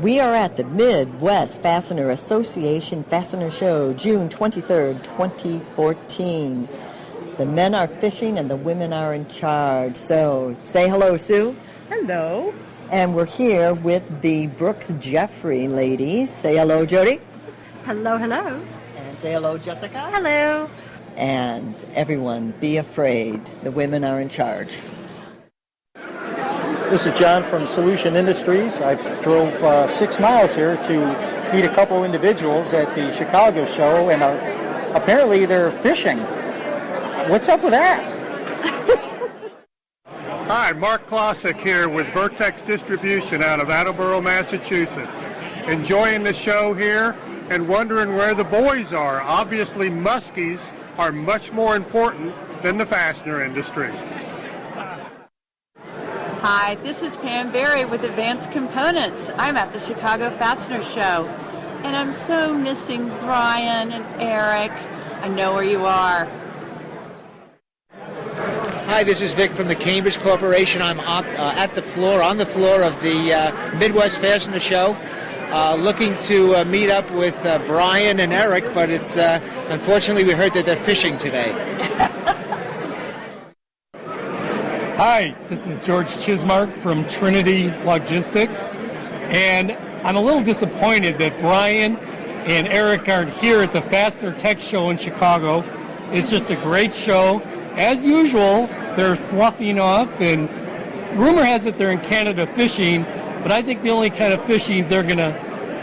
We are at the Midwest Fastener Association Fastener Show, June 23rd, 2014. The men are fishing and the women are in charge. So say hello, Sue. Hello. And we're here with the Brooks Jeffrey ladies. Say hello, Jody. Hello, hello. And say hello, Jessica. Hello. And everyone, be afraid. The women are in charge. This is John from Solution Industries. I drove 6 miles here to meet a couple individuals at the Chicago show, and apparently they're fishing. What's up with that? Hi, Mark Klosik here with Vertex Distribution out of Attleboro, Massachusetts. Enjoying the show here and wondering where the boys are. Obviously, muskies are much more important than the fastener industry. Hi, this is Pam Berry with Advanced Components. I'm at the Chicago Fastener Show, and I'm so missing Brian and Eric. I know where you are. Hi, this is Vic from the Cambridge Corporation. I'm on the floor of the Midwest Fastener Show, looking to meet up with Brian and Eric, but it's unfortunately we heard that they're fishing today. Hi, this is George Chismark from Trinity Logistics, and I'm a little disappointed that Brian and Eric aren't here at the Fastener Tech Show in Chicago. It's just a great show. As usual, they're sloughing off, and rumor has it they're in Canada fishing, but I think the only kind of fishing they're going to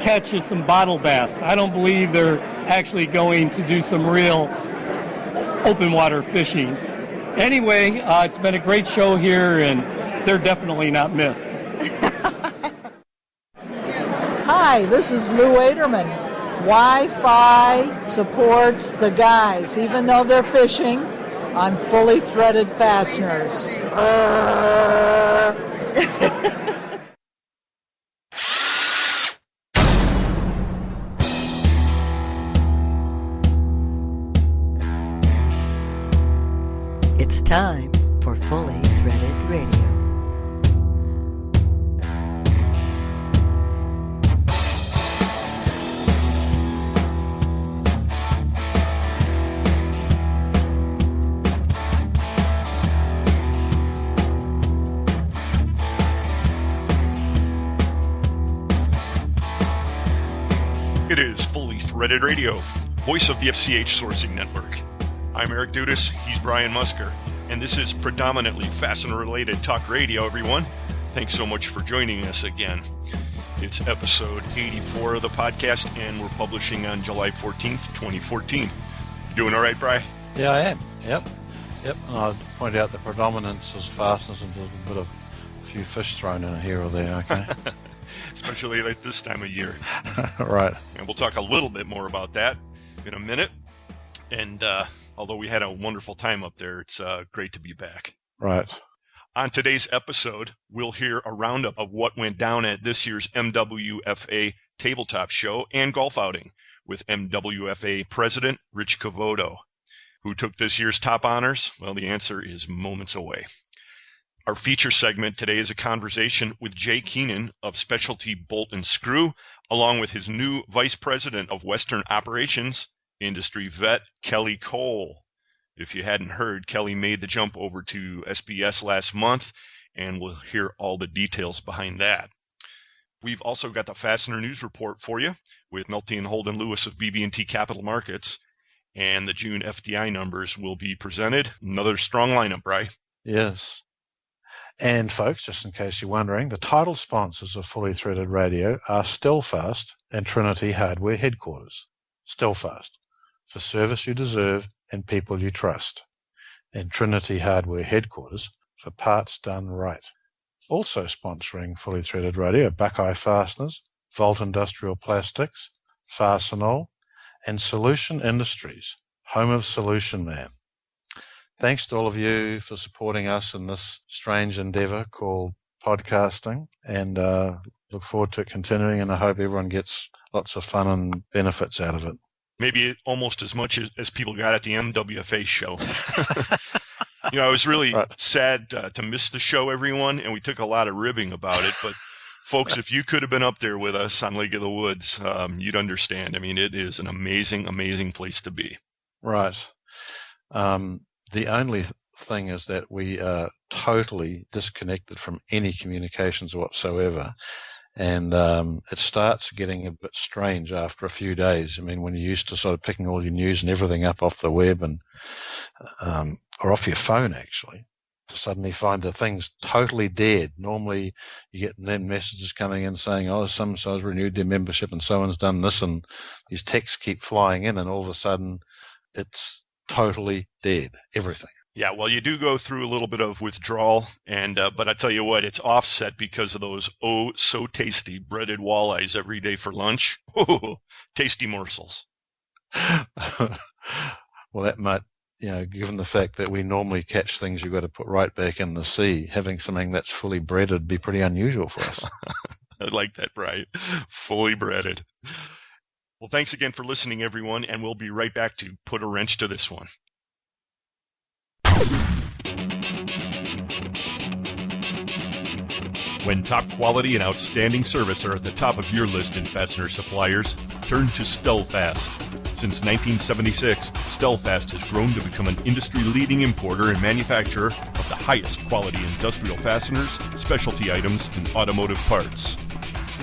catch is some bottle bass. I don't believe they're actually going to do some real open water fishing. Anyway, it's been a great show here, and they're definitely not missed. Hi, this is Lou Aderman. Wi-Fi supports the guys, even though they're fishing on fully threaded fasteners. It's time for Fully Threaded Radio. It is Fully Threaded Radio, voice of the FCH Sourcing Network. I'm Eric Dudas, he's Brian Musker, and this is predominantly fastener-related talk radio, everyone. Thanks so much for joining us again. It's episode 84 of the podcast, and we're publishing on July 14th, 2014. You doing all right, Bri? Yeah, I am. Yep. And I'd point out the predominance is fasteners and a little bit of a few fish thrown in here or there, okay? Especially like this time of year. Right. And we'll talk a little bit more about that in a minute. And although we had a wonderful time up there, it's great to be back. Right. On today's episode, we'll hear a roundup of what went down at this year's MWFA tabletop show and golf outing with MWFA President Rich Cavoto. Who took this year's top honors? Well, the answer is moments away. Our feature segment today is a conversation with Jay Queenin of Specialty Bolt and Screw, along with his new Vice President of Western Operations, industry vet Kelly Cole. If you hadn't heard, Kelly made the jump over to SBS last month, and we'll hear all the details behind that. We've also got the Fastener News Report for you with McNulty and Holden Lewis of BB&T Capital Markets, and the June FDI numbers will be presented. Another strong lineup, right? Yes. And folks, just in case you're wondering, the title sponsors of Fully Threaded Radio are Stelfast and Trinity Hardware Headquarters. Stelfast, for service you deserve and people you trust. And Trinity Hardware Headquarters, for parts done right. Also sponsoring Fully Threaded Radio, Buckeye Fasteners, Volt Industrial Plastics, Fastenol, and Solution Industries, home of Solution Man. Thanks to all of you for supporting us in this strange endeavor called podcasting, and look forward to it continuing, and I hope everyone gets lots of fun and benefits out of it. Maybe almost as much as people got at the MWFA show. I was really sad to miss the show, everyone, and we took a lot of ribbing about it, but Folks, if you could have been up there with us on Lake of the Woods, you'd understand. I mean, it is an amazing, amazing place to be. Right. The only thing is that we are totally disconnected from any communications whatsoever. And it starts getting a bit strange after a few days. I mean, when you're used to sort of picking all your news and everything up off the web and or off your phone, actually, to suddenly find the thing's totally dead. Normally, you get then messages coming in saying, oh, so-and-so has renewed their membership and so-and-so's done this, and these texts keep flying in, and all of a sudden, it's totally dead, everything. Yeah, well, you do go through a little bit of withdrawal, and but I tell you what, it's offset because of those so tasty breaded walleyes every day for lunch. Oh, tasty morsels. Well, that might, given the fact that we normally catch things you've got to put right back in the sea, having something that's fully breaded would be pretty unusual for us. I like that, Brian. Fully breaded. Well, thanks again for listening, everyone, and we'll be right back to put a wrench to this one. When top quality and outstanding service are at the top of your list in fastener suppliers, turn to Stellfast. Since 1976, Stellfast has grown to become an industry-leading importer and manufacturer of the highest quality industrial fasteners, specialty items, and automotive parts.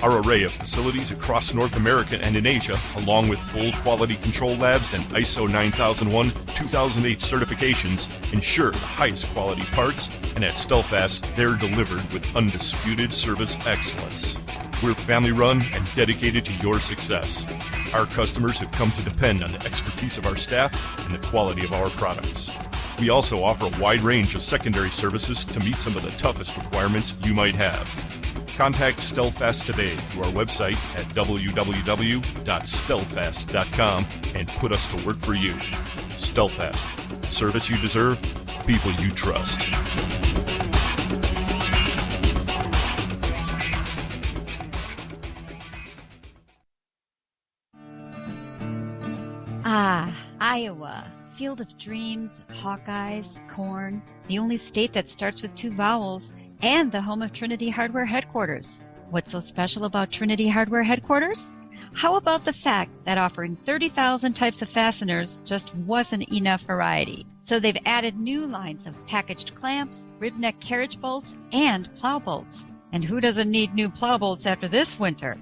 Our array of facilities across North America and in Asia, along with full quality control labs and ISO 9001-2008 certifications, ensure the highest quality parts, and at Stellfast, they're delivered with undisputed service excellence. We're family-run and dedicated to your success. Our customers have come to depend on the expertise of our staff and the quality of our products. We also offer a wide range of secondary services to meet some of the toughest requirements you might have. Contact Stellfast today through our website at www.stellfast.com and put us to work for you. Stellfast. Service you deserve, people you trust. Iowa. Field of dreams, Hawkeyes, corn, the only state that starts with 2 vowels, and the home of Trinity Hardware Headquarters. What's so special about Trinity Hardware Headquarters? How about the fact that offering 30,000 types of fasteners just wasn't enough variety? So they've added new lines of packaged clamps, rib neck carriage bolts, and plow bolts. And who doesn't need new plow bolts after this winter?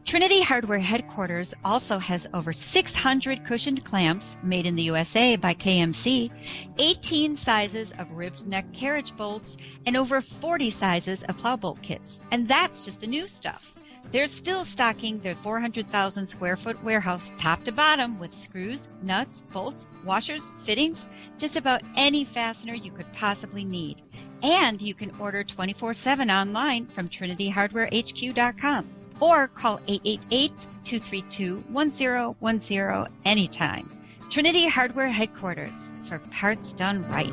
Trinity Hardware Headquarters also has over 600 cushioned clamps made in the USA by KMC, 18 sizes of ribbed neck carriage bolts, and over 40 sizes of plow bolt kits. And that's just the new stuff. They're still stocking their 400,000 square foot warehouse top to bottom with screws, nuts, bolts, washers, fittings, just about any fastener you could possibly need. And you can order 24/7 online from trinityhardwarehq.com. Or call 888-232-1010 anytime. Trinity Hardware Headquarters, for parts done right.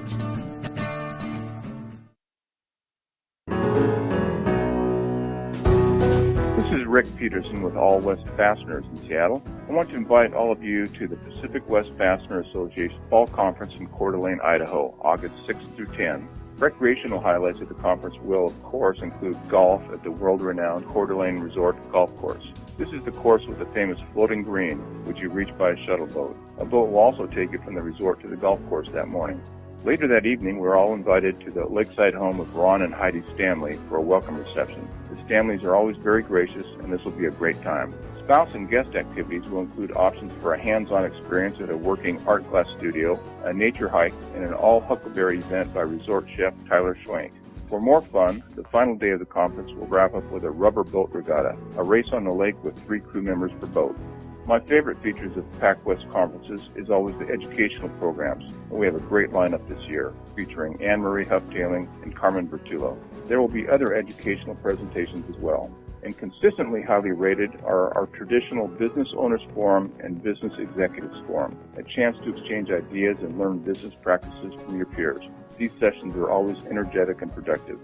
This is Rick Peterson with All West Fasteners in Seattle. I want to invite all of you to the Pacific West Fastener Association Fall Conference in Coeur d'Alene, Idaho, August 6th through 10. Recreational highlights of the conference will, of course, include golf at the world-renowned Coeur d'Alene Resort Golf Course. This is the course with the famous floating green, which you reach by a shuttle boat. A boat will also take you from the resort to the golf course that morning. Later that evening, we're all invited to the lakeside home of Ron and Heidi Stanley for a welcome reception. The Stanleys are always very gracious, and this will be a great time. Spouse and guest activities will include options for a hands-on experience at a working art glass studio, a nature hike, and an all-huckleberry event by resort chef Tyler Schwank. For more fun, the final day of the conference will wrap up with a rubber boat regatta, a race on the lake with 3 crew members per boat. My favorite features of Pac West conferences is always the educational programs, and we have a great lineup this year, featuring Anne-Marie Huff-Tailing and Carmen Bertullo. There will be other educational presentations as well. And consistently highly rated are our traditional Business Owners Forum and Business Executives Forum, a chance to exchange ideas and learn business practices from your peers. These sessions are always energetic and productive.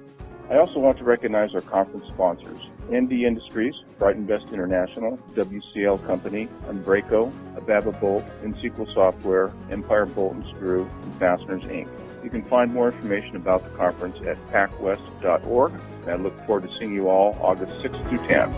I also want to recognize our conference sponsors. ND Industries, Brighton Best International, WCL Company, Unbraco, Ababa Bolt, InSequel Software, Empire Bolt and Screw, and Fasteners Inc. You can find more information about the conference at pacwest.org, and I look forward to seeing you all August 6th through 10th.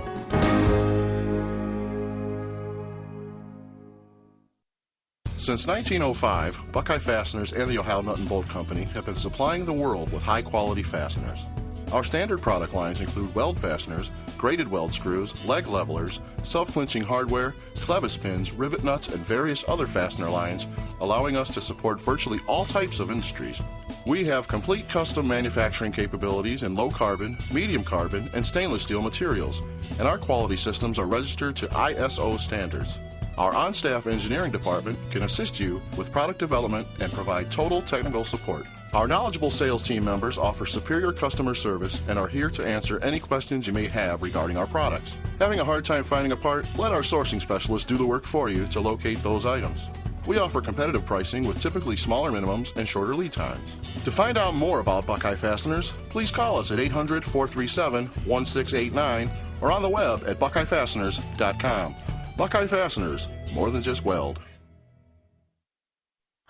Since 1905, Buckeye Fasteners and the Ohio Nut and Bolt Company have been supplying the world with high-quality fasteners. Our standard product lines include weld fasteners, braided weld screws, leg levelers, self-clinching hardware, clevis pins, rivet nuts, and various other fastener lines, allowing us to support virtually all types of industries. We have complete custom manufacturing capabilities in low carbon, medium carbon, and stainless steel materials, and our quality systems are registered to ISO standards. Our on-staff engineering department can assist you with product development and provide total technical support. Our knowledgeable sales team members offer superior customer service and are here to answer any questions you may have regarding our products. Having a hard time finding a part? Let our sourcing specialists do the work for you to locate those items. We offer competitive pricing with typically smaller minimums and shorter lead times. To find out more about Buckeye Fasteners, please call us at 800-437-1689 or on the web at buckeyefasteners.com. Buckeye Fasteners, more than just weld.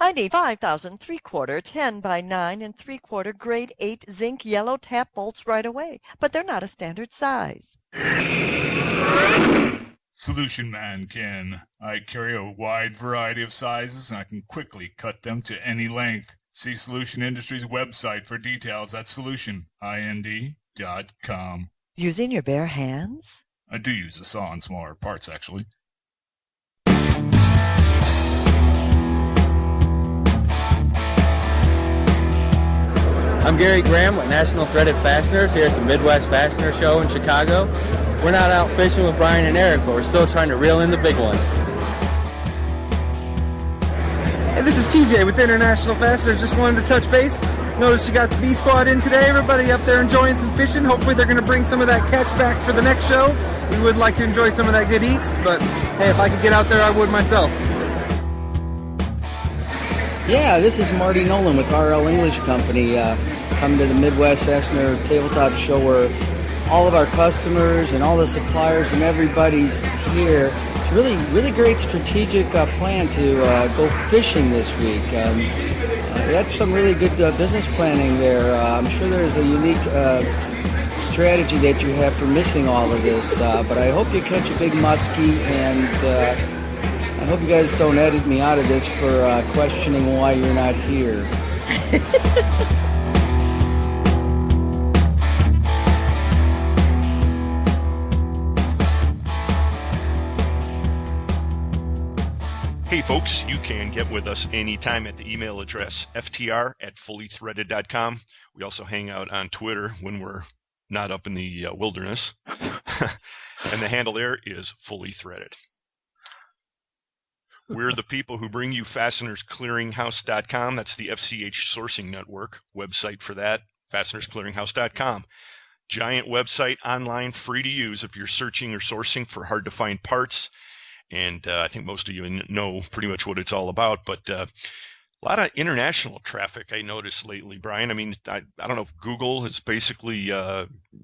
I need 5,000 3/4 10 by 9 and 3/4 grade 8 zinc yellow tap bolts right away, but they're not a standard size. Solution Man Ken. I carry a wide variety of sizes and I can quickly cut them to any length. See Solution Industries website for details at solutionind.com. Using your bare hands? I do use a saw on smaller parts, actually. I'm Gary Graham with National Threaded Fasteners here at the Midwest Fastener Show in Chicago. We're not out fishing with Brian and Eric, but we're still trying to reel in the big one. Hey, this is TJ with International Fasteners. Just wanted to touch base. Notice you got the B Squad in today. Everybody up there enjoying some fishing. Hopefully they're going to bring some of that catch back for the next show. We would like to enjoy some of that good eats, but hey, if I could get out there, I would myself. Yeah, this is Marty Nolan with RL English Company, coming to the Midwest Fastener Tabletop Show where all of our customers and all the suppliers and everybody's here. It's a really great strategic plan to go fishing this week. That's some really good business planning there. I'm sure there's a unique strategy that you have for missing all of this, but I hope you catch a big muskie, and I hope you guys don't edit me out of this for questioning why you're not here. Hey folks, you can get with us anytime at the email address ftr@fullythreaded.com. We also hang out on Twitter when we're not up in the wilderness. And the handle there is Fully Threaded. We're the people who bring you fastenersclearinghouse.com. That's the FCH sourcing network website for that, fastenersclearinghouse.com. Giant website, online, free to use if you're searching or sourcing for hard to find parts. And I think most of you know pretty much what it's all about. But a lot of international traffic I noticed lately, Brian. I mean, I don't know if Google has basically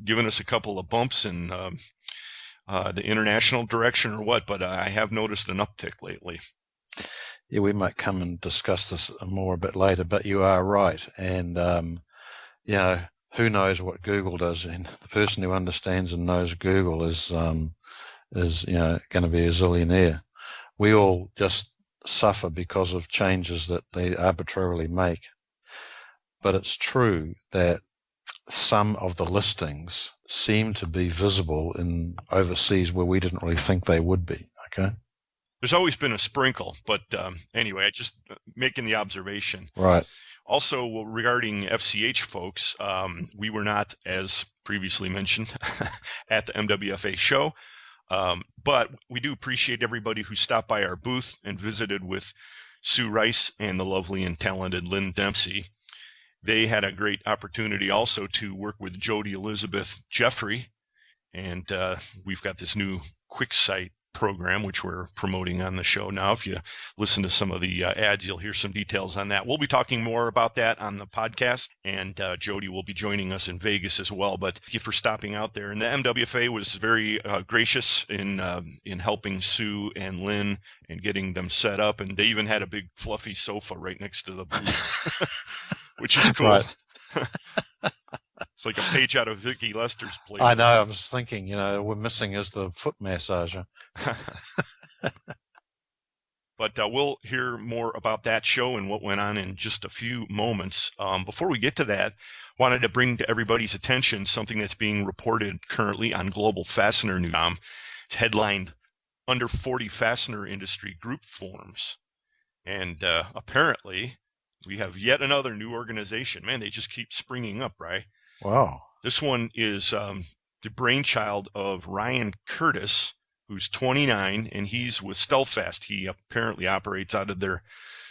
given us a couple of bumps in the international direction or what, but I have noticed an uptick lately. Yeah, we might come and discuss this more a bit later, but you are right. And, who knows what Google does? And the person who understands and knows Google is going to be a zillionaire. We all just suffer because of changes that they arbitrarily make. But it's true that some of the listings seem to be visible in overseas where we didn't really think they would be. Okay. There's always been a sprinkle, but anyway, I just making the observation. Right. Also, regarding FCH folks, we were not, as previously mentioned, at the MWFA show, but we do appreciate everybody who stopped by our booth and visited with Sue Rice and the lovely and talented Lynn Dempsey. They had a great opportunity also to work with Jody Elizabeth Jeffrey, and we've got this new quick site program, which we're promoting on the show now. If you listen to some of the ads, you'll hear some details on that. We'll be talking more about that on the podcast, and Jody will be joining us in Vegas as well. But thank you for stopping out there. And the MWFA was very gracious in helping Sue and Lynn and getting them set up, and they even had a big fluffy sofa right next to the booth, which is cool. Right. It's like a page out of Vicki Lester's play. I know. I was thinking, we're missing is the foot massager. But we'll hear more about that show and what went on in just a few moments. Before we get to that, wanted to bring to everybody's attention something that's being reported currently on Global Fastener News. It's headlined, Under 40 Fastener Industry Group Forms. And apparently, we have yet another new organization. Man, they just keep springing up, right? Wow. This one is the brainchild of Ryan Curtis, who's 29, and he's with Stealthfast. He apparently operates out of their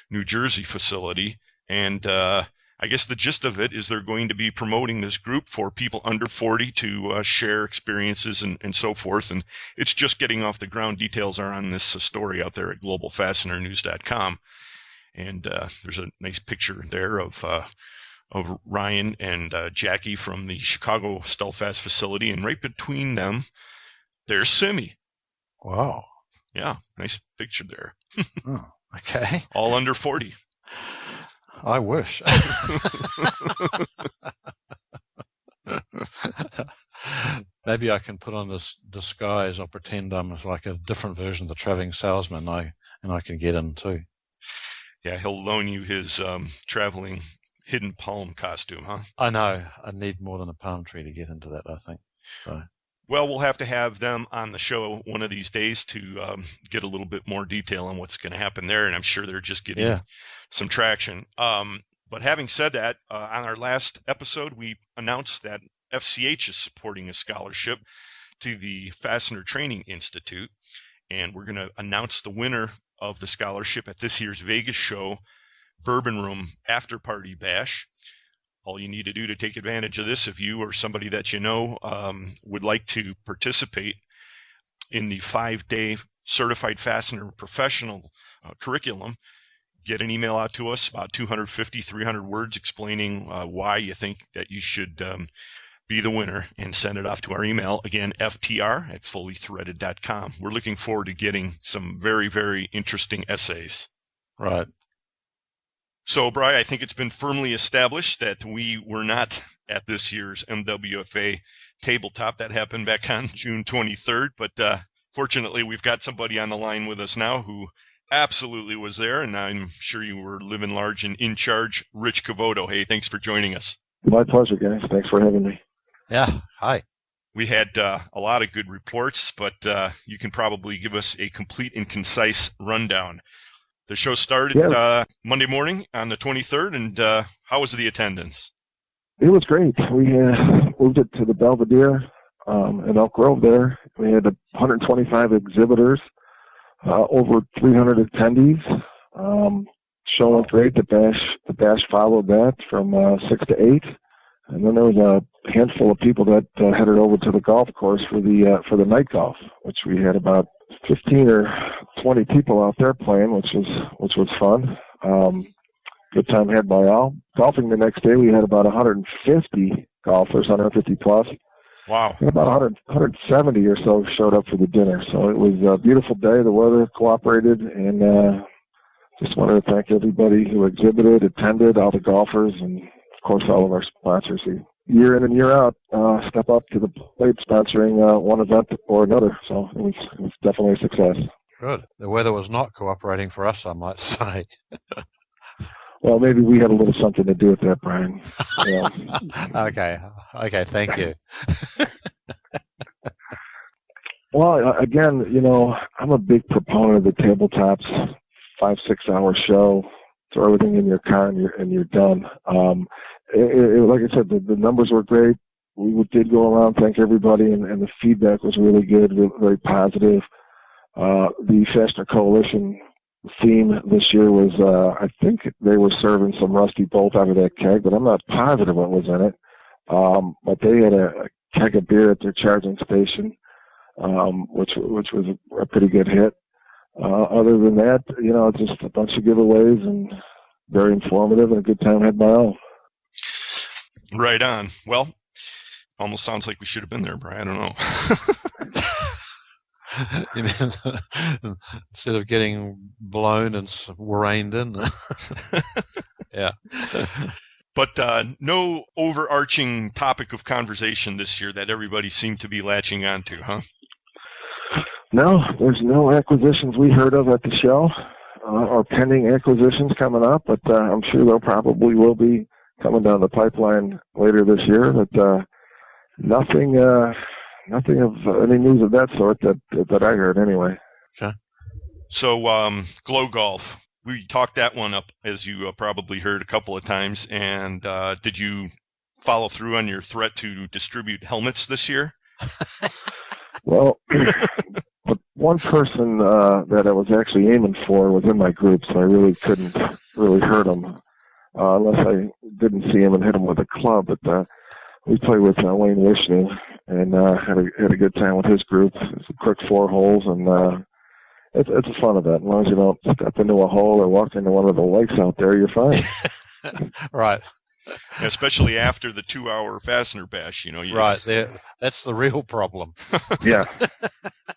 New Jersey facility. And I guess the gist of it is they're going to be promoting this group for people under 40 to share experiences and so forth. And it's just getting off the ground. Details are on this story out there at globalfastenernews.com. And there's a nice picture there of Ryan and Jackie from the Chicago Stealthfast facility. And right between them, there's Simi. Wow. Yeah, nice picture there. Oh, okay. All under 40. I wish. Maybe I can put on this disguise or pretend I'm like a different version of the traveling salesman, and I can get in too. Yeah, he'll loan you his traveling hidden palm costume, huh? I know. I need more than a palm tree to get into that, I think. So. Well, we'll have to have them on the show one of these days to get a little bit more detail on what's going to happen there, and I'm sure they're just getting some traction. But having said that, on our last episode, we announced that FCH is supporting a scholarship to the Fastener Training Institute, and we're going to announce the winner of the scholarship at this year's Vegas show, Bourbon Room After Party Bash. All you need to do to take advantage of this, if you or somebody that you know would like to participate in the 5-day Certified Fastener Professional curriculum, get an email out to us, about 250, 300 words explaining why you think that you should be the winner, and send it off to our email. Again, ftr@fullythreaded.com. We're looking forward to getting some very, very interesting essays. Right. So, Bri, I think it's been firmly established that we were not at this year's MWFA tabletop. That happened back on June 23rd, but fortunately we've got somebody on the line with us now who absolutely was there, and I'm sure you were living large and in charge. Rich Cavoto. Hey, thanks for joining us. My pleasure, guys. Thanks for having me. Yeah, hi. We had a lot of good reports, but you can probably give us a complete and concise rundown. The show started Monday morning on the 23rd, and how was the attendance? It was great. We moved it to the Belvedere in Elk Grove there. We had 125 exhibitors, over 300 attendees. Show went great. The bash followed that from 6 to 8. And then there was a handful of people that headed over to the golf course for the night golf, which we had about 15 or 20 people out there playing, which was fun. Good time had by all. Golfing the next day, we had about 150 golfers, 150 plus. Wow. And about 170 or so showed up for the dinner. So it was a beautiful day. The weather cooperated, and just wanted to thank everybody who exhibited, attended, all the golfers, and of course all of our sponsors who year in and year out step up to the plate sponsoring one event or another. So it was definitely a success. Good. The weather was not cooperating for us, I might say. Well, maybe we had a little something to do with that, Brian. Yeah. Okay, thank you. Well, again, I'm a big proponent of the tabletops, 5-6 hour show. Throw everything in your car and you're done. Like I said, the numbers were great. We did go around, thank everybody, and the feedback was really good, very positive. The Fastener Coalition theme this year was, I think they were serving some rusty bolt out of that keg, but I'm not positive what was in it. But they had a keg of beer at their charging station. which was a pretty good hit. Other than that, just a bunch of giveaways and very informative and a good time had by all. Right on. Well, almost sounds like we should have been there, Brian. I don't know. You mean instead of getting blown and rained in? Yeah. But no overarching topic of conversation this year that everybody seemed to be latching onto, huh? No, there's no acquisitions we heard of at the show or pending acquisitions coming up, but I'm sure there probably will be coming down the pipeline later this year. But nothing of any news of that sort that I heard anyway. Okay. So Glow Golf, we talked that one up, as you probably heard a couple of times. And did you follow through on your threat to distribute helmets this year? Well, but one person that I was actually aiming for was in my group, so I really couldn't really hurt him unless I didn't see him and hit him with a club. But we played with Wayne Wishnu and had a good time with his group. It's a quick 4 holes, and it's a fun event. As long as you don't step into a hole or walk into one of the lakes out there, you're fine. Right. Especially after the 2-hour Fastener Bash, Right. That's the real problem. Yeah.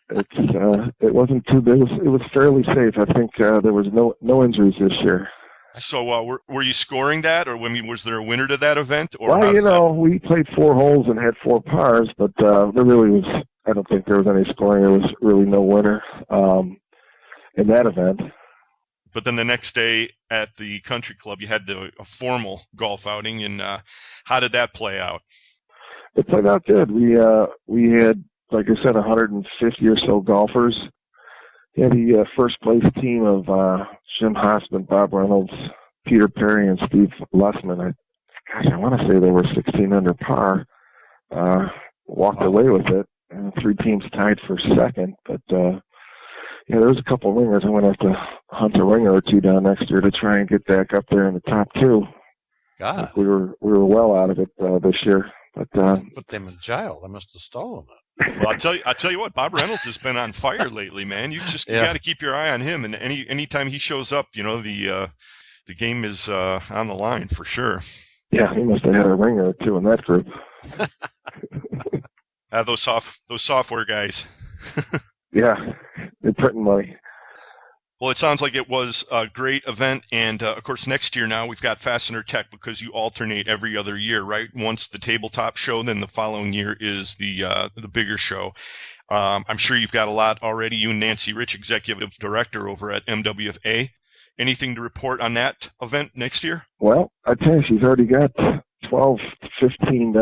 It wasn't too big. It was fairly safe. I think there was no injuries this year. So were you scoring that, or was there a winner to that event? Or well, we played 4 holes and had 4 pars, but there really was. I don't think there was any scoring. There was really no winner in that event. But then the next day at the country club, you had a formal golf outing, and how did that play out? It played out good. We had, like I said, 150 or so golfers. We had the first place team of Jim Hossman, Bob Reynolds, Peter Perry, and Steve Lessman. I want to say they were 16 under par. Walked away with it. 3 teams tied for second, but there was a couple of ringers. I'm going to have to hunt a ringer or 2 down next year to try and get back up there in the top 2. God. We were well out of it this year, but put them in jail. They must have stolen it. Well, I tell you what, Bob Reynolds has been on fire lately, man. You got to keep your eye on him, and anytime he shows up, the game is on the line for sure. Yeah, he must have had a ringer or 2 in that group. Those software guys. Yeah, they're printing money. Well, it sounds like it was a great event, and of course next year now we've got Fastener Tech, because you alternate every other year, right? Once the tabletop show, then the following year is the bigger show. I'm sure you've got a lot already. You and Nancy Rich, executive director over at MWFA. Anything to report on that event next year? Well, I tell you, she's already got 12 to 15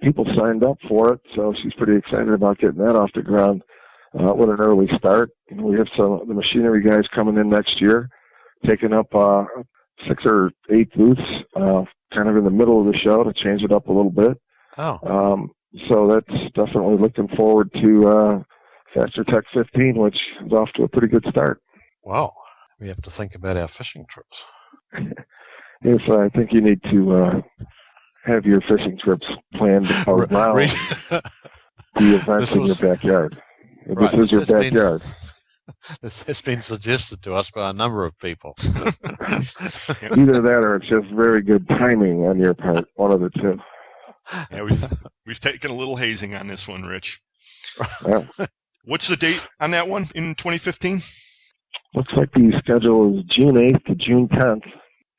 people signed up for it, so she's pretty excited about getting that off the ground. With an early start. We have some of the machinery guys coming in next year, taking up 6 or 8 booths, kind of in the middle of the show to change it up a little bit. Oh. So that's definitely looking forward to Fastener Tech 15, which is off to a pretty good start. Wow. We have to think about our fishing trips. Yes, I think you need to have your fishing trips planned around the events in your backyard. Right. This is your backyard. This has been suggested to us by a number of people. Either that or it's just very good timing on your part, one of the 2. Yeah, we've taken a little hazing on this one, Rich. Yeah. What's the date on that one in 2015? Looks like the schedule is June 8th to June 10th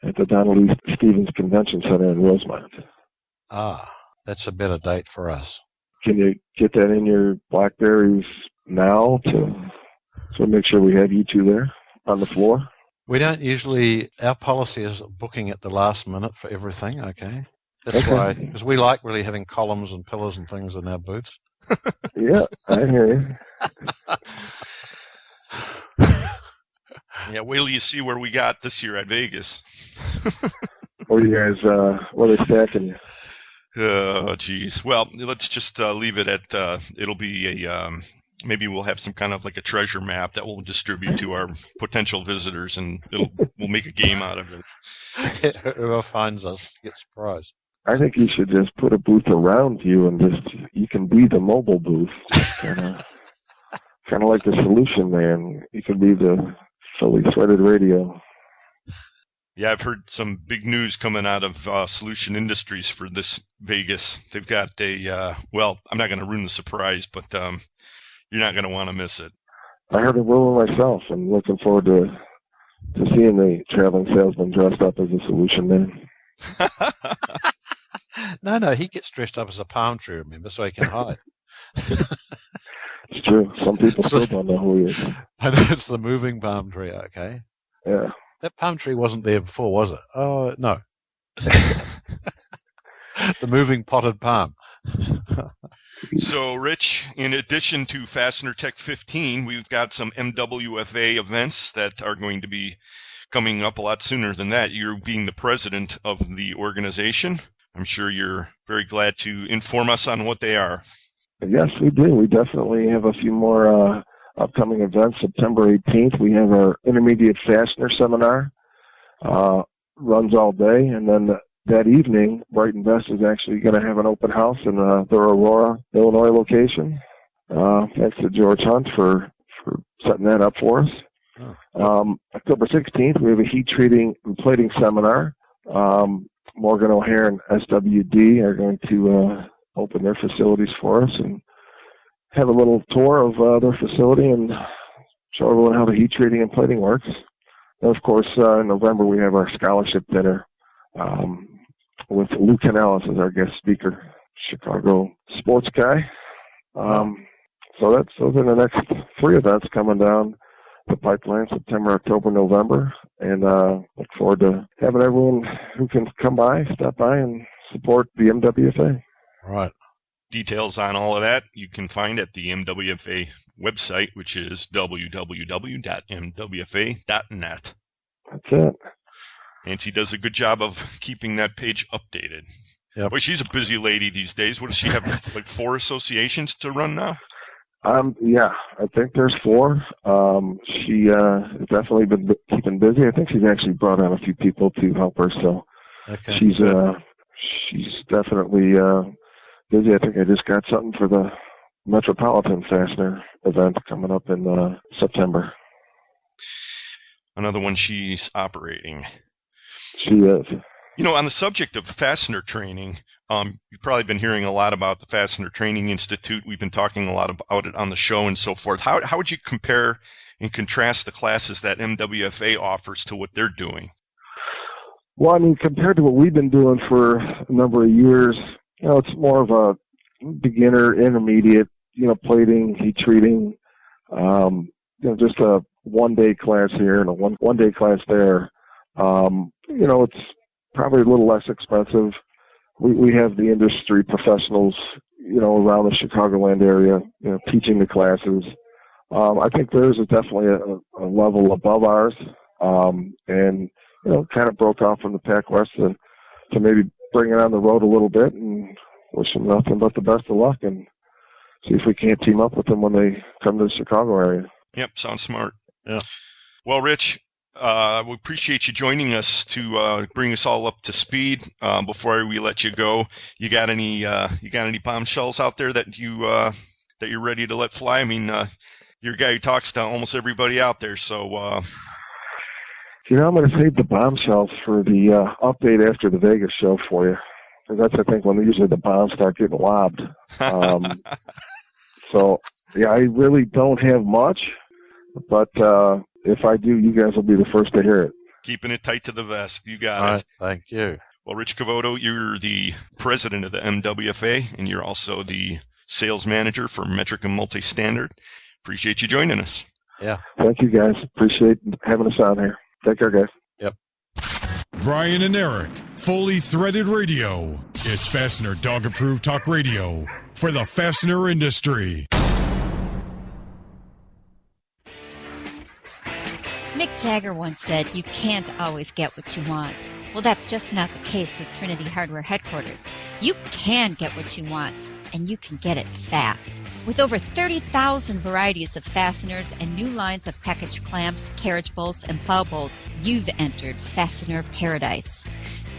at the Donald E. Stevens Convention Center in Rosemont. Ah, that's a better date for us. Can you get that in your Blackberries now to make sure we have you 2 there on the floor? We don't usually, our policy is booking at the last minute for everything, okay? That's why, because we like really having columns and pillars and things in our booths. Yeah, I hear you. Yeah, wait till you see where we got this year at Vegas. What are you guys, what are they stacking you? Oh, geez. Well, let's just leave it at, it'll be maybe we'll have some kind of like a treasure map that we'll distribute to our potential visitors, and we'll make a game out of it. Whoever finds us gets a prize. I think you should just put a booth around you and you can be the mobile booth. kind of like the solution man. You could be the fully threaded radio. Yeah, I've heard some big news coming out of Solution Industries for this Vegas. They've got well, I'm not going to ruin the surprise, but you're not going to want to miss it. I heard a rumor myself, and looking forward to seeing the traveling salesman dressed up as a solution man. No, he gets dressed up as a palm tree, remember, so he can hide. It's true. Some people still don't know who he is. I know it's the moving palm tree, okay. Yeah. That palm tree wasn't there before, was it? Oh, no. The moving potted palm. So, Rich, in addition to Fastener Tech 15, we've got some MWFA events that are going to be coming up a lot sooner than that. You're being the president of the organization. I'm sure you're very glad to inform us on what they are. Yes, we do. We definitely have a few more upcoming events. September 18th, we have our Intermediate Fastener Seminar. Runs all day, and then that evening, Brighton Best is actually going to have an open house in their Aurora, Illinois location. Thanks to George Hunt for setting that up for us. October 16th, we have a heat treating and plating seminar. Morgan O'Hare and SWD are going to open their facilities for us and have a little tour of their facility and show everyone how the heat treating and plating works. And of course, in November, we have our scholarship dinner with Lou Canales as our guest speaker, Chicago sports guy. So those are the next 3 events coming down the pipeline, September, October, November. And look forward to having everyone who can come by, stop by, and support the MWFA. Right. Details on all of that you can find at the MWFA website, which is www.mwfa.net. That's it. Nancy does a good job of keeping that page updated. Yep. Boy, she's a busy lady these days. What does she have, like 4 associations to run now? Yeah, I think there's 4. She has definitely been keeping busy. I think she's actually brought on a few people to help her, so okay. She's definitely busy. I think I just got something for the Metropolitan Fastener event coming up in September. Another one she's operating. She is. You know, on the subject of fastener training, you've probably been hearing a lot about the Fastener Training Institute. We've been talking a lot about it on the show and so forth. How would you compare and contrast the classes that MWFA offers to what they're doing? Well, I mean, compared to what we've been doing for a number of years, you know, it's more of a beginner, intermediate, you know, plating, heat treating, you know, just a one-day class here and a one-day class there. You know, it's probably a little less expensive. We have the industry professionals, you know, around the Chicagoland area, you know, teaching the classes. I think theirs is definitely a level above ours, and, you know, kind of broke off from the Pac West to maybe bring it on the road a little bit and wish them nothing but the best of luck and see if we can't team up with them when they come to the Chicago area. Yep, sounds smart. Yeah. Well, Rich, we appreciate you joining us to bring us all up to speed. Before we let you go, you got any bombshells out there that you're ready to let fly? I mean, you're a guy who talks to almost everybody out there, so. You know, I'm going to save the bombshells for the update after the Vegas show for you. Because that's, I think, when usually the bombs start getting lobbed. So, yeah, I really don't have much. But if I do, you guys will be the first to hear it. Keeping it tight to the vest. You got All it. right, thank you. Well, Rich Cavoto, you're the president of the MWFA, and you're also the sales manager for Metric and Multi-Standard. Appreciate you joining us. Yeah. Thank you, guys. Appreciate having us on here. Take care, guys. Yep. Brian and Eric, fully threaded radio. It's Fastener Dog-approved talk radio for the fastener industry. Mick Jagger once said, "You can't always get what you want." Well, that's just not the case with Trinity Hardware headquarters. You can get what you want, and you can get it fast. With over 30,000 varieties of fasteners and new lines of package clamps, carriage bolts, and plow bolts, you've entered fastener paradise.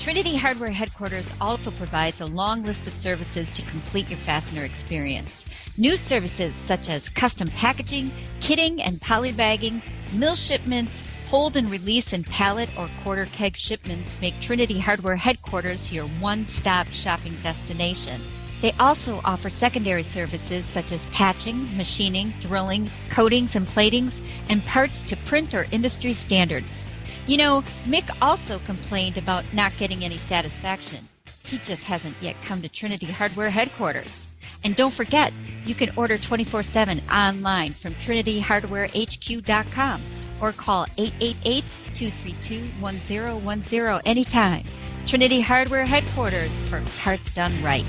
Trinity Hardware headquarters also provides a long list of services to complete your fastener experience. New services such as custom packaging, kitting and polybagging, mill shipments, hold and release and pallet or quarter keg shipments make Trinity Hardware headquarters your one-stop shopping destination. They also offer secondary services such as patching, machining, drilling, coatings and platings, and parts to print or industry standards. You know, Mick also complained about not getting any satisfaction. He just hasn't yet come to Trinity Hardware headquarters. And don't forget, you can order 24/7 online from trinityhardwarehq.com or call 888-232-1010 anytime. Trinity Hardware headquarters for parts done right.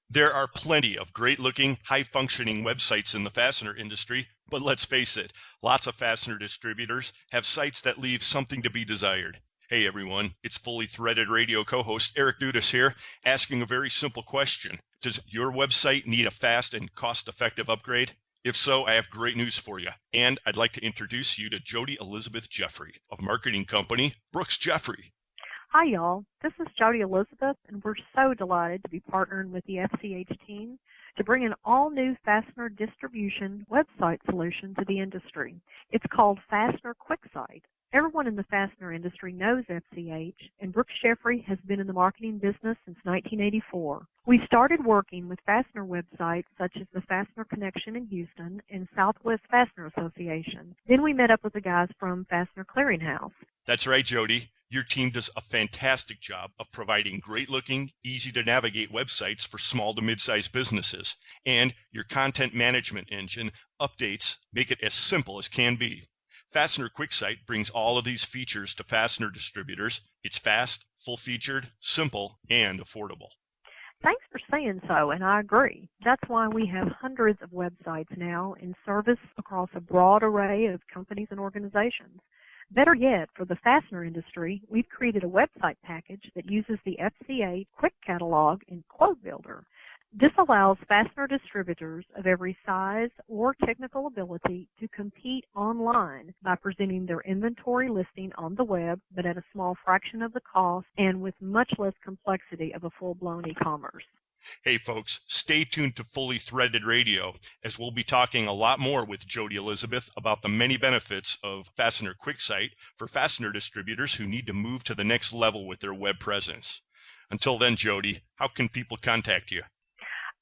There are plenty of great-looking, high-functioning websites in the fastener industry, but let's face it, lots of fastener distributors have sites that leave something to be desired. Hey everyone, it's Fully Threaded Radio co-host Eric Dudas here, asking a very simple question. Does your website need a fast and cost-effective upgrade? If so, I have great news for you. And I'd like to introduce you to Jody Elizabeth Jeffrey of marketing company Brooks Jeffrey. Hi, y'all. This is Jody Elizabeth, and we're so delighted to be partnering with the FCH team to bring an all-new fastener distribution website solution to the industry. It's called Fastener QuickSite. Everyone in the fastener industry knows FCH, and Brooks Jeffrey has been in the marketing business since 1984. We started working with fastener websites such as the Fastener Connection in Houston and Southwest Fastener Association. Then we met up with the guys from Fastener Clearinghouse. That's right, Jody. Your team does a fantastic job of providing great-looking, easy-to-navigate websites for small to mid-sized businesses. And your content management engine updates make it as simple as can be. Fastener QuickSite brings all of these features to fastener distributors. It's fast, full-featured, simple, and affordable. Thanks for saying so, and I agree. That's why we have hundreds of websites now in service across a broad array of companies and organizations. Better yet, for the fastener industry, we've created a website package that uses the FCA Quick Catalog and Quote Builder. This allows fastener distributors of every size or technical ability to compete online by presenting their inventory listing on the web, but at a small fraction of the cost and with much less complexity of a full-blown e-commerce. Hey folks, stay tuned to Fully Threaded Radio, as we'll be talking a lot more with Jody Elizabeth about the many benefits of Fastener QuickSite for fastener distributors who need to move to the next level with their web presence. Until then, Jody, how can people contact you?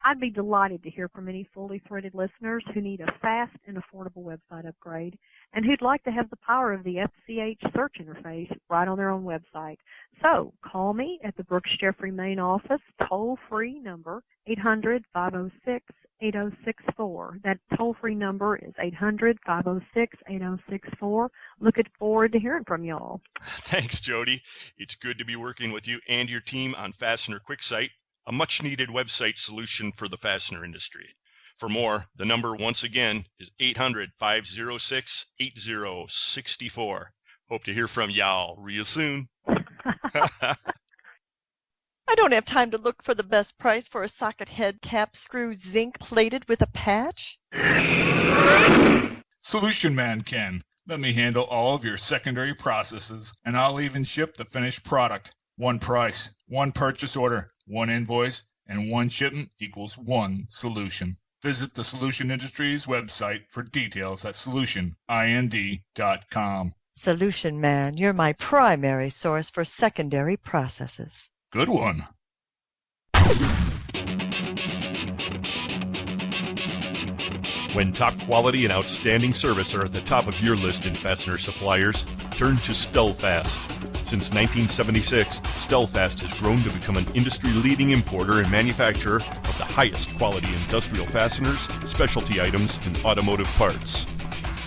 I'd be delighted to hear from any Fully Threaded listeners who need a fast and affordable website upgrade and who'd like to have the power of the FCH search interface right on their own website. So call me at the Brooks Jeffrey main office, toll-free number 800-506-8064. That toll-free number is 800-506-8064. Looking forward to hearing from y'all. Thanks, Jody. It's good to be working with you and your team on Fastener QuickSite, a much-needed website solution for the fastener industry. For more, the number once again is 800-506-8064. Hope to hear from y'all real soon. I don't have time to look for the best price for a socket head cap screw zinc plated with a patch. Solution Man can. Let me handle all of your secondary processes, and I'll even ship the finished product. One price, one purchase order, one invoice, and one shipment equals one solution. Visit the Solution Industries website for details at solutionind.com. Solution Man, you're my primary source for secondary processes. Good one. When top quality and outstanding service are at the top of your list in fastener suppliers, turn to Stelfast. Since 1976, Stelfast has grown to become an industry-leading importer and manufacturer of the highest quality industrial fasteners, specialty items, and automotive parts.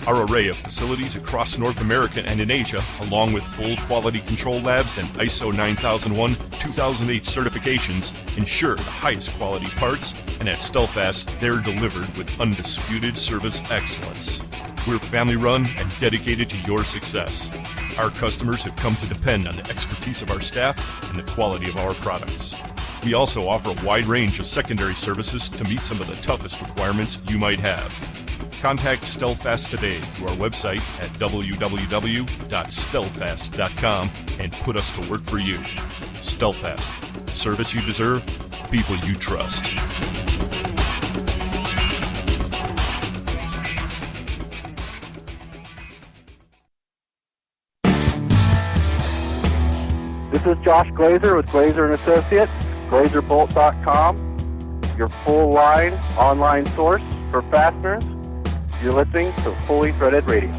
Our array of facilities across North America and in Asia, along with full quality control labs and ISO 9001-2008 certifications, ensure the highest quality parts, and at Stelfast, they're delivered with undisputed service excellence. We're family-run and dedicated to your success. Our customers have come to depend on the expertise of our staff and the quality of our products. We also offer a wide range of secondary services to meet some of the toughest requirements you might have. Contact Stelfast today through our website at www.stelfast.com and put us to work for you. Stelfast, service you deserve, people you trust. This is Josh Glazer with Glazer & Associates, glazerbolt.com, your full line online source for fasteners. You're listening to Fully Threaded Radio.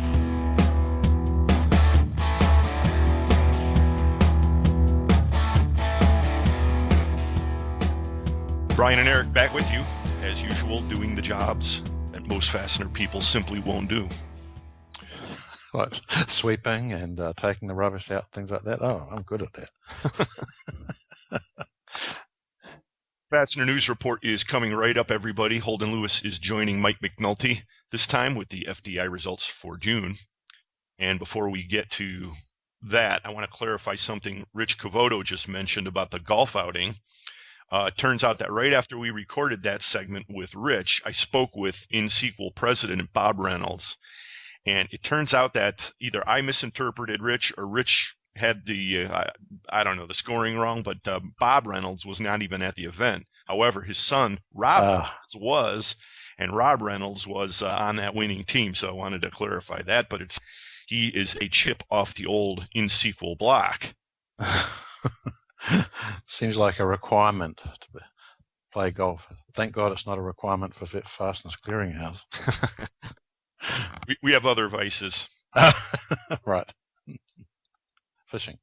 Brian and Eric back with you, as usual, doing the jobs that most fastener people simply won't do. Like sweeping and taking the rubbish out, things like that. Oh, I'm good at that. Fastener News Report is coming right up, everybody. Holden Lewis is joining Mike McNulty, this time with the FDI results for June. And before we get to that, I want to clarify something Rich Cavoto just mentioned about the golf outing. It turns out that right after we recorded that segment with Rich, I spoke with InSequel President Bob Reynolds. And it turns out that either I misinterpreted Rich or Rich had the, I don't know, the scoring wrong, but Bob Reynolds was not even at the event. However, his son, Rob Reynolds, was, and Rob Reynolds was on that winning team. So I wanted to clarify that, but he is a chip off the old InSequel block. Seems like a requirement to play golf. Thank God it's not a requirement for Fasteners Clearinghouse. We have other vices. Right. Fishing.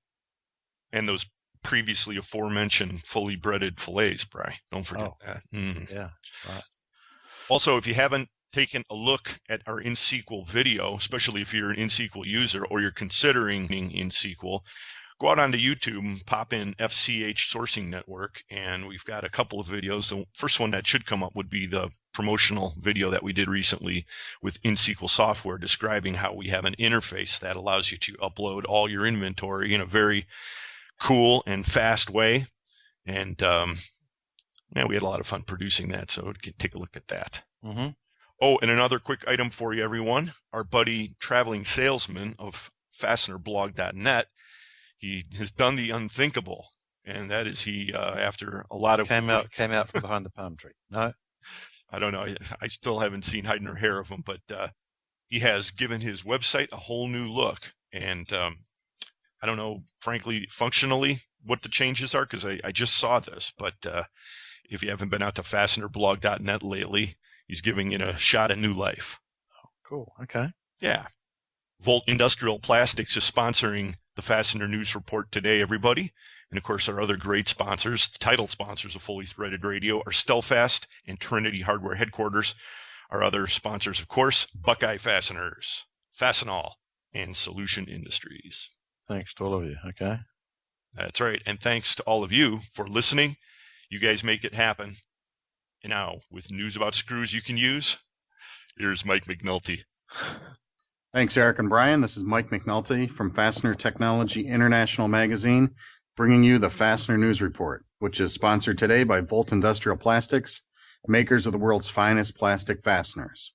And those previously aforementioned fully breaded fillets, Bri. Don't forget that. Yeah, right. Also, if you haven't taken a look at our InSequel video, especially if you're an InSequel user or you're considering InSequel, go out onto YouTube and pop in FCH Sourcing Network, and we've got a couple of videos. The first one that should come up would be the promotional video that we did recently with InSequel software describing how we have an interface that allows you to upload all your inventory in a very cool and fast way. And we had a lot of fun producing that, so take a look at that. Mm-hmm. Oh, and another quick item for you, everyone. Our buddy Traveling Salesman of FastenerBlog.net, he has done the unthinkable, and that is after a lot of came out from behind the palm tree. No, I don't know. I still haven't seen hide nor hair of him, but he has given his website a whole new look, and I don't know, frankly, functionally what the changes are because I just saw this. But if you haven't been out to FastenerBlog.net lately, he's giving it a shot at new life. Oh, cool. Okay. Yeah. Volt Industrial Plastics is sponsoring the Fastener News Report today, everybody. And, of course, our other great sponsors, title sponsors of Fully Threaded Radio, are Stelfast and Trinity Hardware Headquarters. Our other sponsors, of course, Buckeye Fasteners, Fastenal, and Solution Industries. Thanks to all of you. Okay. That's right. And thanks to all of you for listening. You guys make it happen. And now, with news about screws you can use, here's Mike McNulty. Thanks, Eric and Brian. This is Mike McNulty from Fastener Technology International magazine, bringing you the Fastener News Report, which is sponsored today by Volt Industrial Plastics, makers of the world's finest plastic fasteners.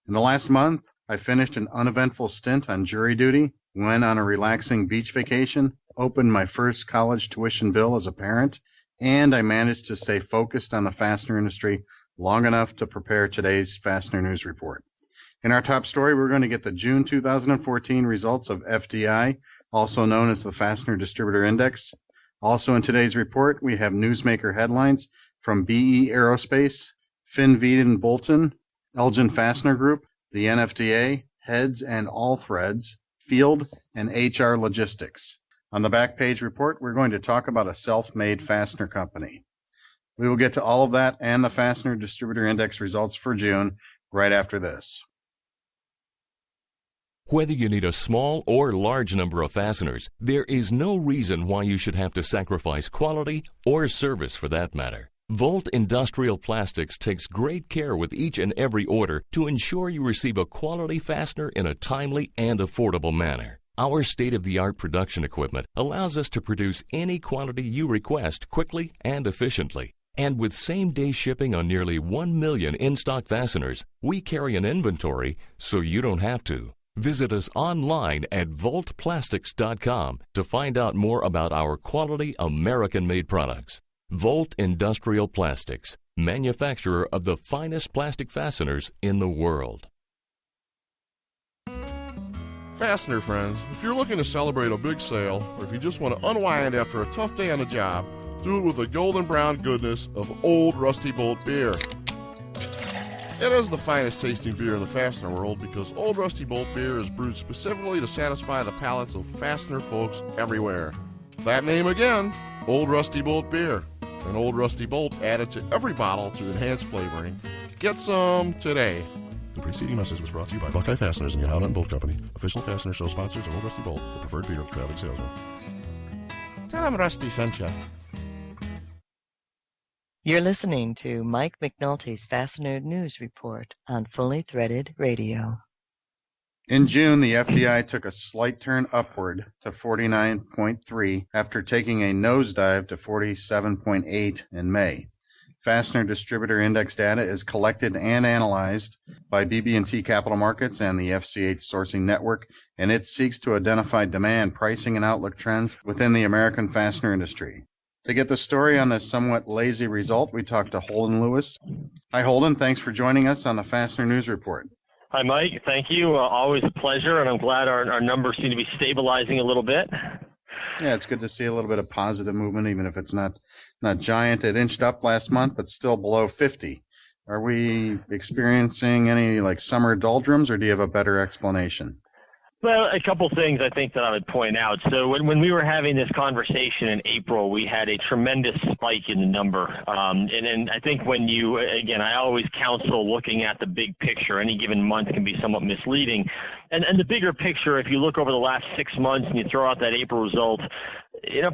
In the last month, I finished an uneventful stint on jury duty, went on a relaxing beach vacation, opened my first college tuition bill as a parent, and I managed to stay focused on the fastener industry long enough to prepare today's Fastener News Report. In our top story, we're going to get the June 2014 results of FDI, also known as the Fastener Distributor Index. Also in today's report, we have newsmaker headlines from BE Aerospace, Finn Vieden Bolton, Elgin Fastener Group, the NFDA, Heads and All Threads, Field, and HR Logistics. On the back page report, we're going to talk about a self-made fastener company. We will get to all of that and the Fastener Distributor Index results for June right after this. Whether you need a small or large number of fasteners, there is no reason why you should have to sacrifice quality or service for that matter. Volt Industrial Plastics takes great care with each and every order to ensure you receive a quality fastener in a timely and affordable manner. Our state-of-the-art production equipment allows us to produce any quantity you request quickly and efficiently. And with same-day shipping on nearly 1 million in-stock fasteners, we carry an inventory so you don't have to. Visit us online at voltplastics.com to find out more about our quality American-made products. Volt Industrial Plastics, manufacturer of the finest plastic fasteners in the world. Fastener friends, if you're looking to celebrate a big sale, or if you just want to unwind after a tough day on the job, do it with the golden brown goodness of Old Rusty Bolt beer. It is the finest tasting beer in the Fastener world because Old Rusty Bolt beer is brewed specifically to satisfy the palates of Fastener folks everywhere. That name again, Old Rusty Bolt beer. An Old Rusty Bolt added to every bottle to enhance flavoring. Get some today. The preceding message was brought to you by Buckeye Fasteners and Holden Bolt Company, official Fastener show sponsors of Old Rusty Bolt, the preferred beer of traveling salesmen. Tell them Rusty sent you. You're listening to Mike McNulty's Fastener News Report on Fully Threaded Radio. In June, the FDI took a slight turn upward to 49.3 after taking a nosedive to 47.8 in May. Fastener Distributor Index data is collected and analyzed by BB&T Capital Markets and the FCH Sourcing Network, and it seeks to identify demand, pricing, and outlook trends within the American fastener industry. To get the story on this somewhat lazy result, we talked to Holden Lewis. Hi, Holden. Thanks for joining us on the Fastener News Report. Hi, Mike. Thank you. Always a pleasure, and I'm glad our numbers seem to be stabilizing a little bit. Yeah, it's good to see a little bit of positive movement, even if it's not giant. It inched up last month, but still below 50. Are we experiencing any summer doldrums, or do you have a better explanation? Well, a couple things I think that I would point out. So when we were having this conversation in April, we had a tremendous spike in the number. And I think when you, again, I always counsel looking at the big picture. Any given month can be somewhat misleading. And the bigger picture, if you look over the last 6 months and you throw out that April result,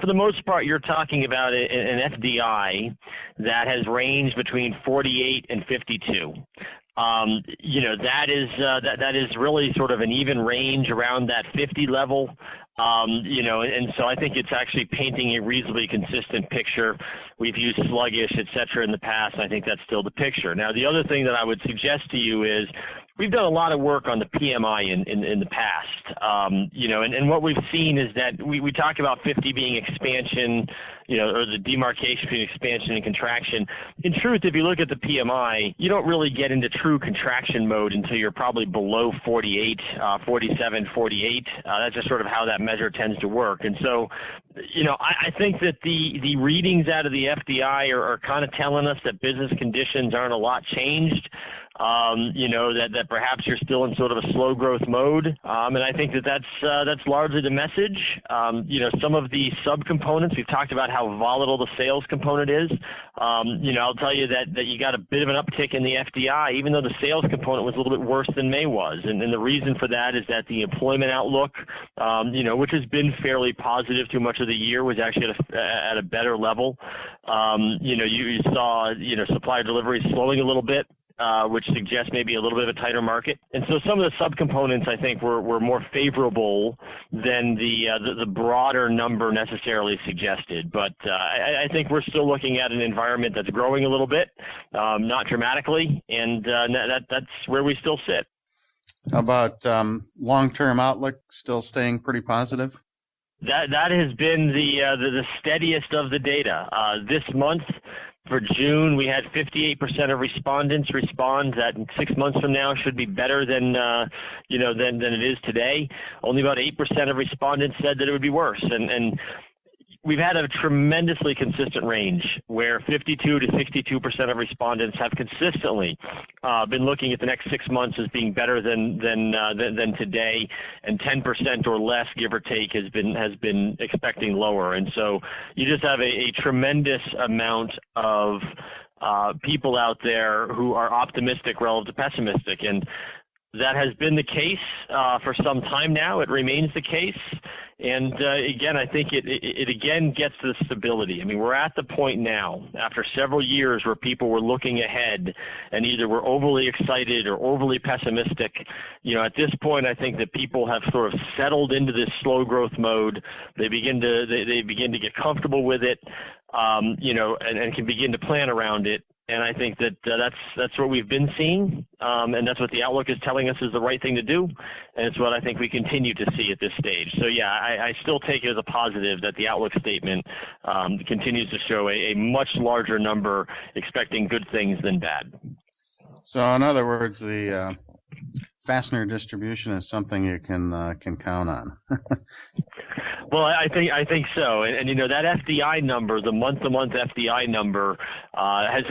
for the most part, you're talking about an FDI that has ranged between 48 and 52. That is really sort of an even range around that 50 level. And so I think it's actually painting a reasonably consistent picture. We've used sluggish, et cetera, in the past. I think that's still the picture. Now, the other thing that I would suggest to you is we've done a lot of work on the PMI in the past. And what we've seen is that we talk about 50 being expansion, or the demarcation between expansion and contraction. In truth, if you look at the PMI, you don't really get into true contraction mode until you're probably below 48, 47, 48. That's just sort of how that measure tends to work. And so, I think that the readings out of the FDI are kind of telling us that business conditions aren't a lot changed. That perhaps you're still in sort of a slow growth mode. And I think that's largely the message. Some of the subcomponents, we've talked about how volatile the sales component is. I'll tell you that you got a bit of an uptick in the FDI, even though the sales component was a little bit worse than May was. And the reason for that is that the employment outlook, which has been fairly positive through much of the year, was actually at a better level. You saw, supply delivery slowing a little bit. Which suggests maybe a little bit of a tighter market. And so some of the subcomponents, I think, were more favorable than the broader number necessarily suggested. But I think we're still looking at an environment that's growing a little bit, not dramatically, and that's where we still sit. How about long-term outlook still staying pretty positive? That has been the steadiest of the data. This month, for June, we had 58% of respondents respond that in 6 months from now should be better than it is today. Only about 8% of respondents said that it would be worse. And we've had a tremendously consistent range where 52 to 62% of respondents have consistently been looking at the next 6 months as being better than today, and 10% or less, give or take, has been expecting lower. And so you just have a tremendous amount of people out there who are optimistic relative to pessimistic, and that has been the case for some time now. It remains the case. And again, I think it again gets to the stability. I mean, we're at the point now, after several years where people were looking ahead and either were overly excited or overly pessimistic. At this point, I think that people have sort of settled into this slow growth mode. They begin to get comfortable with it, and can begin to plan around it. And I think that that's what we've been seeing, and that's what the outlook is telling us is the right thing to do, and it's what I think we continue to see at this stage. So yeah, I still take it as a positive that the outlook statement continues to show a much larger number expecting good things than bad. So in other words, the fastener distribution is something you can count on. Well, I think so, and you know that FDI number, the month-to-month FDI number, has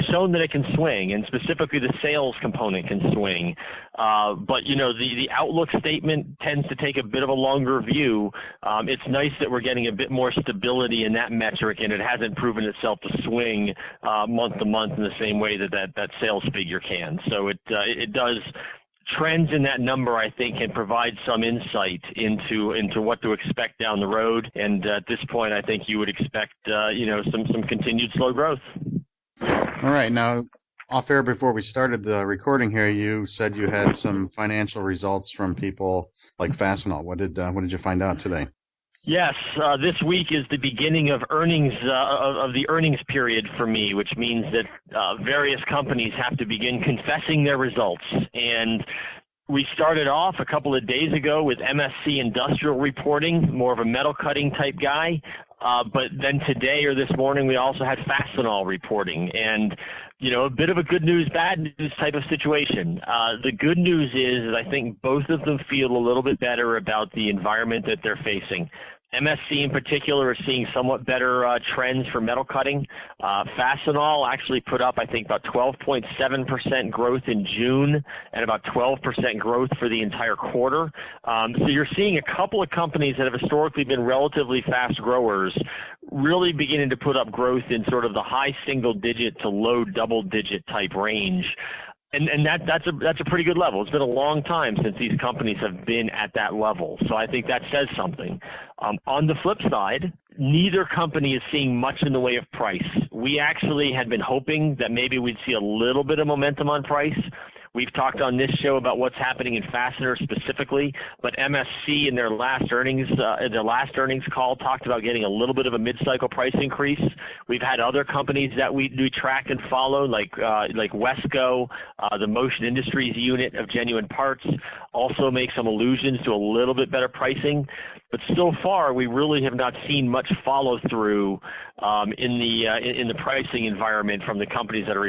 shown that it can swing, and specifically the sales component can swing. But you know the outlook statement tends to take a bit of a longer view. It's nice that we're getting a bit more stability in that metric, and it hasn't proven itself to swing month to month in the same way that sales figure can. So it does. Trends in that number, I think, can provide some insight into what to expect down the road. And at this point, I think you would expect, some continued slow growth. All right. Now, off air before we started the recording here, you said you had some financial results from people like Fastenal. What did you find out today? Yes, this week is the beginning of earnings of the earnings period for me, which means that various companies have to begin confessing their results. And we started off a couple of days ago with MSC Industrial reporting, more of a metal cutting type guy. But then today or this morning, we also had Fastenal reporting, and you know, a bit of a good news, bad news type of situation. The good news is I think both of them feel a little bit better about the environment that they're facing. MSC in particular is seeing somewhat better trends for metal cutting. Fastenal actually put up, I think, about 12.7% growth in June and about 12% growth for the entire quarter. So you're seeing a couple of companies that have historically been relatively fast growers really beginning to put up growth in sort of the high single-digit to low double-digit type range. And that's a pretty good level. It's been a long time since these companies have been at that level. So I think that says something. On the flip side, neither company is seeing much in the way of price. We actually had been hoping that maybe we'd see a little bit of momentum on price. We've talked on this show about what's happening in fasteners specifically, but MSC in their last earnings call talked about getting a little bit of a mid-cycle price increase. We've had other companies that we track and follow, like Wesco, the Motion Industries unit of Genuine Parts, also make some allusions to a little bit better pricing. But so far, we really have not seen much follow through in the pricing environment from the companies that are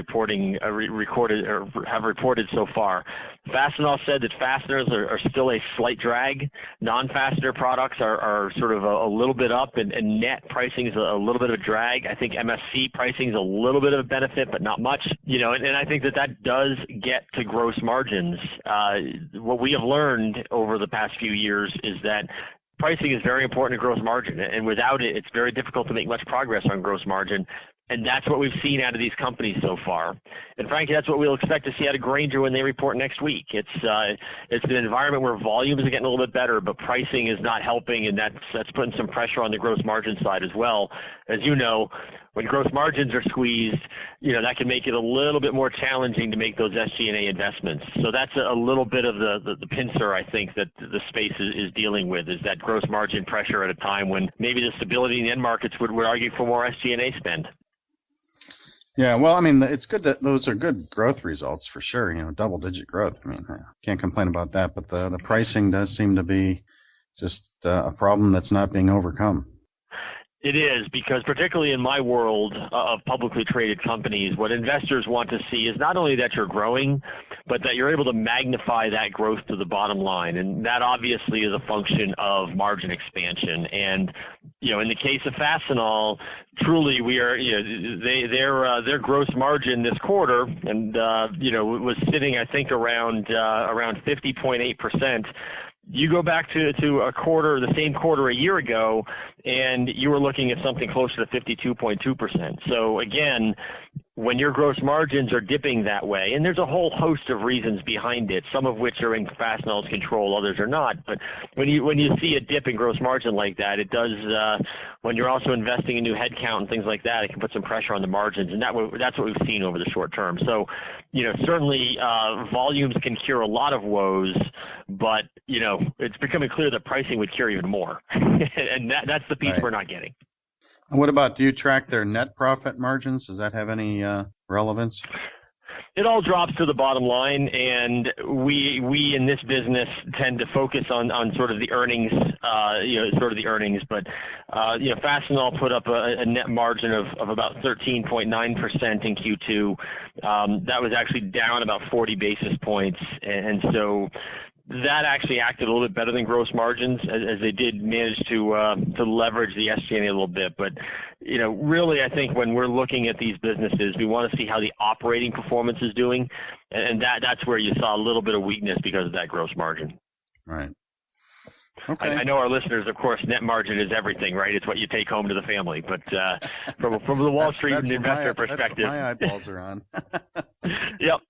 have reported so far. Fastenal said that fasteners are still a slight drag. Non-fastener products are sort of a little bit up, and net pricing is a little bit of a drag. I think MSC pricing is a little bit of a benefit, but not much. You know, and I think that does get to gross margins. What we have learned over the past few years is that pricing is very important to gross margin, and without it, it's very difficult to make much progress on gross margin. And that's what we've seen out of these companies so far. And frankly, that's what we'll expect to see out of Grainger when they report next week. It's an environment where volumes are getting a little bit better, but pricing is not helping, and that's putting some pressure on the gross margin side as well. As you know, when gross margins are squeezed, you know, that can make it a little bit more challenging to make those SG&A investments. So that's a little bit of the pincer, I think, that the space is dealing with, is that gross margin pressure at a time when maybe the stability in the end markets would argue for more SG&A spend. Yeah, well, I mean, it's good that those are good growth results for sure. You know, double-digit growth. I mean, can't complain about that. But the pricing does seem to be just a problem that's not being overcome. It is, because particularly in my world of publicly traded companies, what investors want to see is not only that you're growing, but that you're able to magnify that growth to the bottom line. And that obviously is a function of margin expansion. And, you know, in the case of Fastenal, truly we are, you know, their gross margin this quarter and, was sitting, I think, around 50.8%. You go back to a quarter, the same quarter a year ago, and you were looking at something closer to 52.2%. So again, when your gross margins are dipping that way, and there's a whole host of reasons behind it, some of which are in Fastenal's control, others are not. But when you see a dip in gross margin like that, it does. When you're also investing in new headcount and things like that, it can put some pressure on the margins, and that's what we've seen over the short term. So, you know, certainly volumes can cure a lot of woes, but you know, it's becoming clear that pricing would cure even more, and that's the piece we're not getting. And what about, do you track their net profit margins? Does that have any relevance? It all drops to the bottom line, and we in this business tend to focus on sort of the earnings, But Fastenal put up a net margin of about 13.9% in Q2. That was actually down about 40 basis points, and so that actually acted a little bit better than gross margins, as they did manage to leverage the SG&A a little bit. But really, I think when we're looking at these businesses, we want to see how the operating performance is doing, and that's where you saw a little bit of weakness because of that gross margin. Right. Okay. I know our listeners, of course, net margin is everything, right? It's what you take home to the family. But from the Wall Street investor perspective, that's what my eyeballs are on. Yep.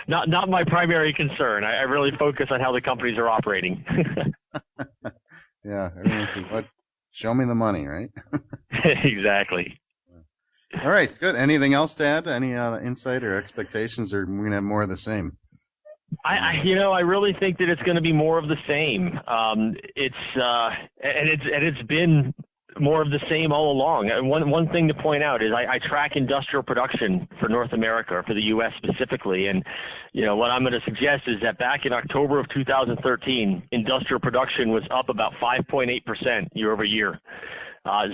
Not my primary concern. I really focus on how the companies are operating. Yeah, everyone see what? Show me the money, right? Exactly. All right, good. Anything else to add? Any insight or expectations, or we're gonna have more of the same? I really think that it's going to be more of the same. It's been more of the same all along. And one thing to point out is I track industrial production for North America, for the U.S. specifically, and what I'm going to suggest is that back in October of 2013, industrial production was up about 5.8% year over year.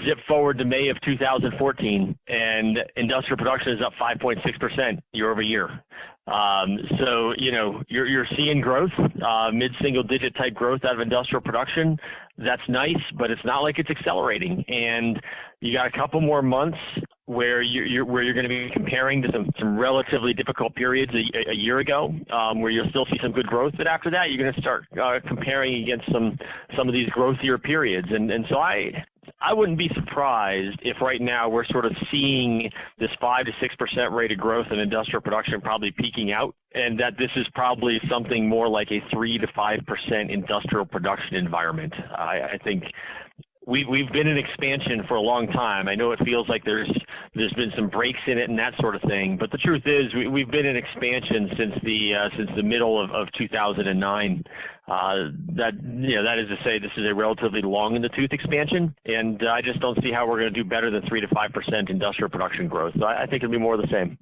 Zip forward to May of 2014, and industrial production is up 5.6% year over year. So you're seeing growth, mid-single digit type growth out of industrial production. That's nice, but it's not like it's accelerating. And you got a couple more months where you're going to be comparing to some relatively difficult periods a year ago, where you'll still see some good growth. But after that, you're going to start comparing against some of these growthier periods. And so I wouldn't be surprised if right now we're sort of seeing this 5 to 6% rate of growth in industrial production probably peaking out, and that this is probably something more like a 3 to 5% industrial production environment. I think we've been in expansion for a long time. I know it feels like there's been some breaks in it and that sort of thing, but the truth is we've been in expansion since the middle of 2009. That is to say, this is a relatively long in the tooth expansion, and I just don't see how we're going to do better than 3 to 5% industrial production growth. So I think it'll be more of the same.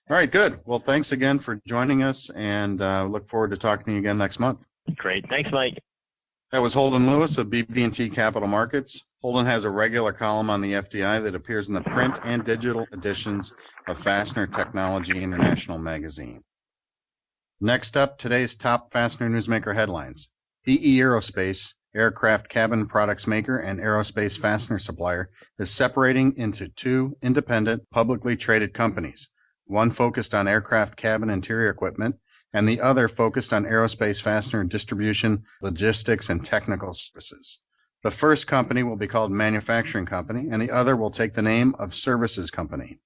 All right, good. Well, thanks again for joining us, and look forward to talking to you again next month. Great. Thanks, Mike. That was Holden Lewis of BB&T Capital Markets. Holden has a regular column on the FDI that appears in the print and digital editions of Fastener Technology International magazine. Next up, today's top Fastener Newsmaker headlines. BE Aerospace, aircraft cabin products maker and aerospace fastener supplier, is separating into two independent, publicly traded companies, one focused on aircraft cabin interior equipment, and the other focused on aerospace fastener distribution, logistics, and technical services. The first company will be called Manufacturing Company, and the other will take the name of Services Company.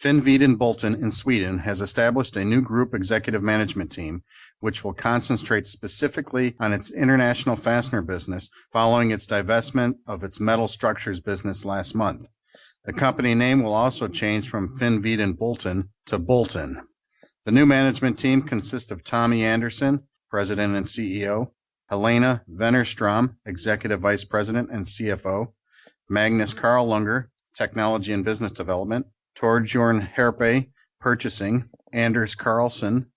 Finnveden Bolton in Sweden has established a new group executive management team, which will concentrate specifically on its international fastener business following its divestment of its metal structures business last month. The company name will also change from Finnveden Bolton to Bolton. The new management team consists of Tommy Anderson, President and CEO, Helena Wennerstrom, Executive Vice President and CFO, Magnus Karlunger, Technology and Business Development, Torbjorn Herpe, Purchasing, Anders Carlson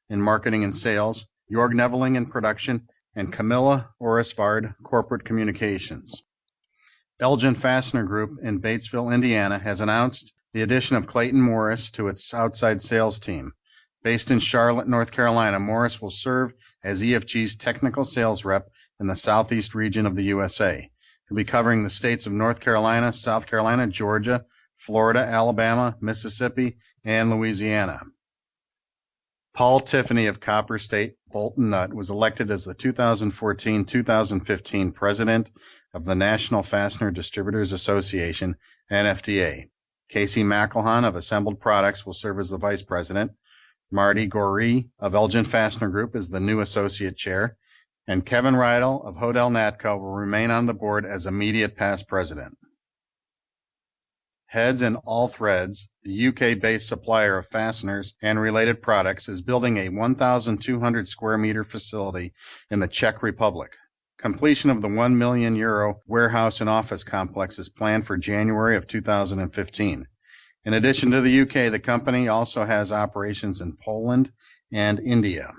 in Marketing and Sales, Jorg Neveling in Production, and Camilla Orisvard, Corporate Communications. Elgin Fastener Group in Batesville, Indiana has announced the addition of Clayton Morris to its outside sales team. Based in Charlotte, North Carolina, Morris will serve as EFG's technical sales rep in the southeast region of the USA. He'll be covering the states of North Carolina, South Carolina, Georgia, Florida, Alabama, Mississippi, and Louisiana. Paul Tiffany of Copper State Bolton Nut was elected as the 2014-2015 president of the National Fastener Distributors Association, NFDA. Casey McElhon of Assembled Products will serve as the vice president. Marty Goree of Elgin Fastener Group is the new associate chair, and Kevin Rydell of Hodel Natco will remain on the board as immediate past president. Heads and All Threads, the UK-based supplier of fasteners and related products, is building a 1,200 square meter facility in the Czech Republic. Completion of the €1 million warehouse and office complex is planned for January of 2015. In addition to the UK, the company also has operations in Poland and India.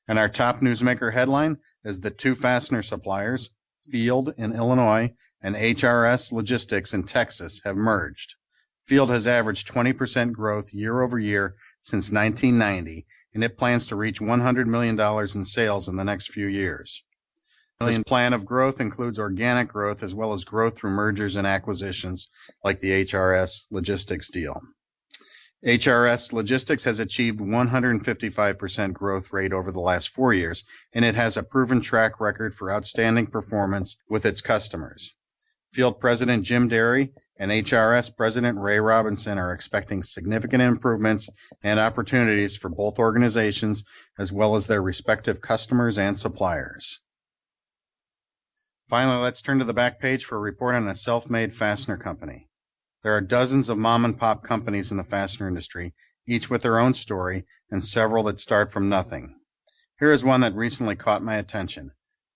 And our top newsmaker headline is that two fastener suppliers, Field in Illinois and HRS Logistics in Texas, have merged. Field has averaged 20% growth year over year since 1990, and it plans to reach $100 million in sales in the next few years. This plan of growth includes organic growth as well as growth through mergers and acquisitions like the HRS Logistics deal. HRS Logistics has achieved 155% growth rate over the last 4 years, and it has a proven track record for outstanding performance with its customers. Field President Jim Derry and HRS President Ray Robinson are expecting significant improvements and opportunities for both organizations as well as their respective customers and suppliers. Finally, let's turn to the back page for a report on a self-made fastener company. There are dozens of mom-and-pop companies in the fastener industry, each with their own story, and several that start from nothing. Here is one that recently caught my attention.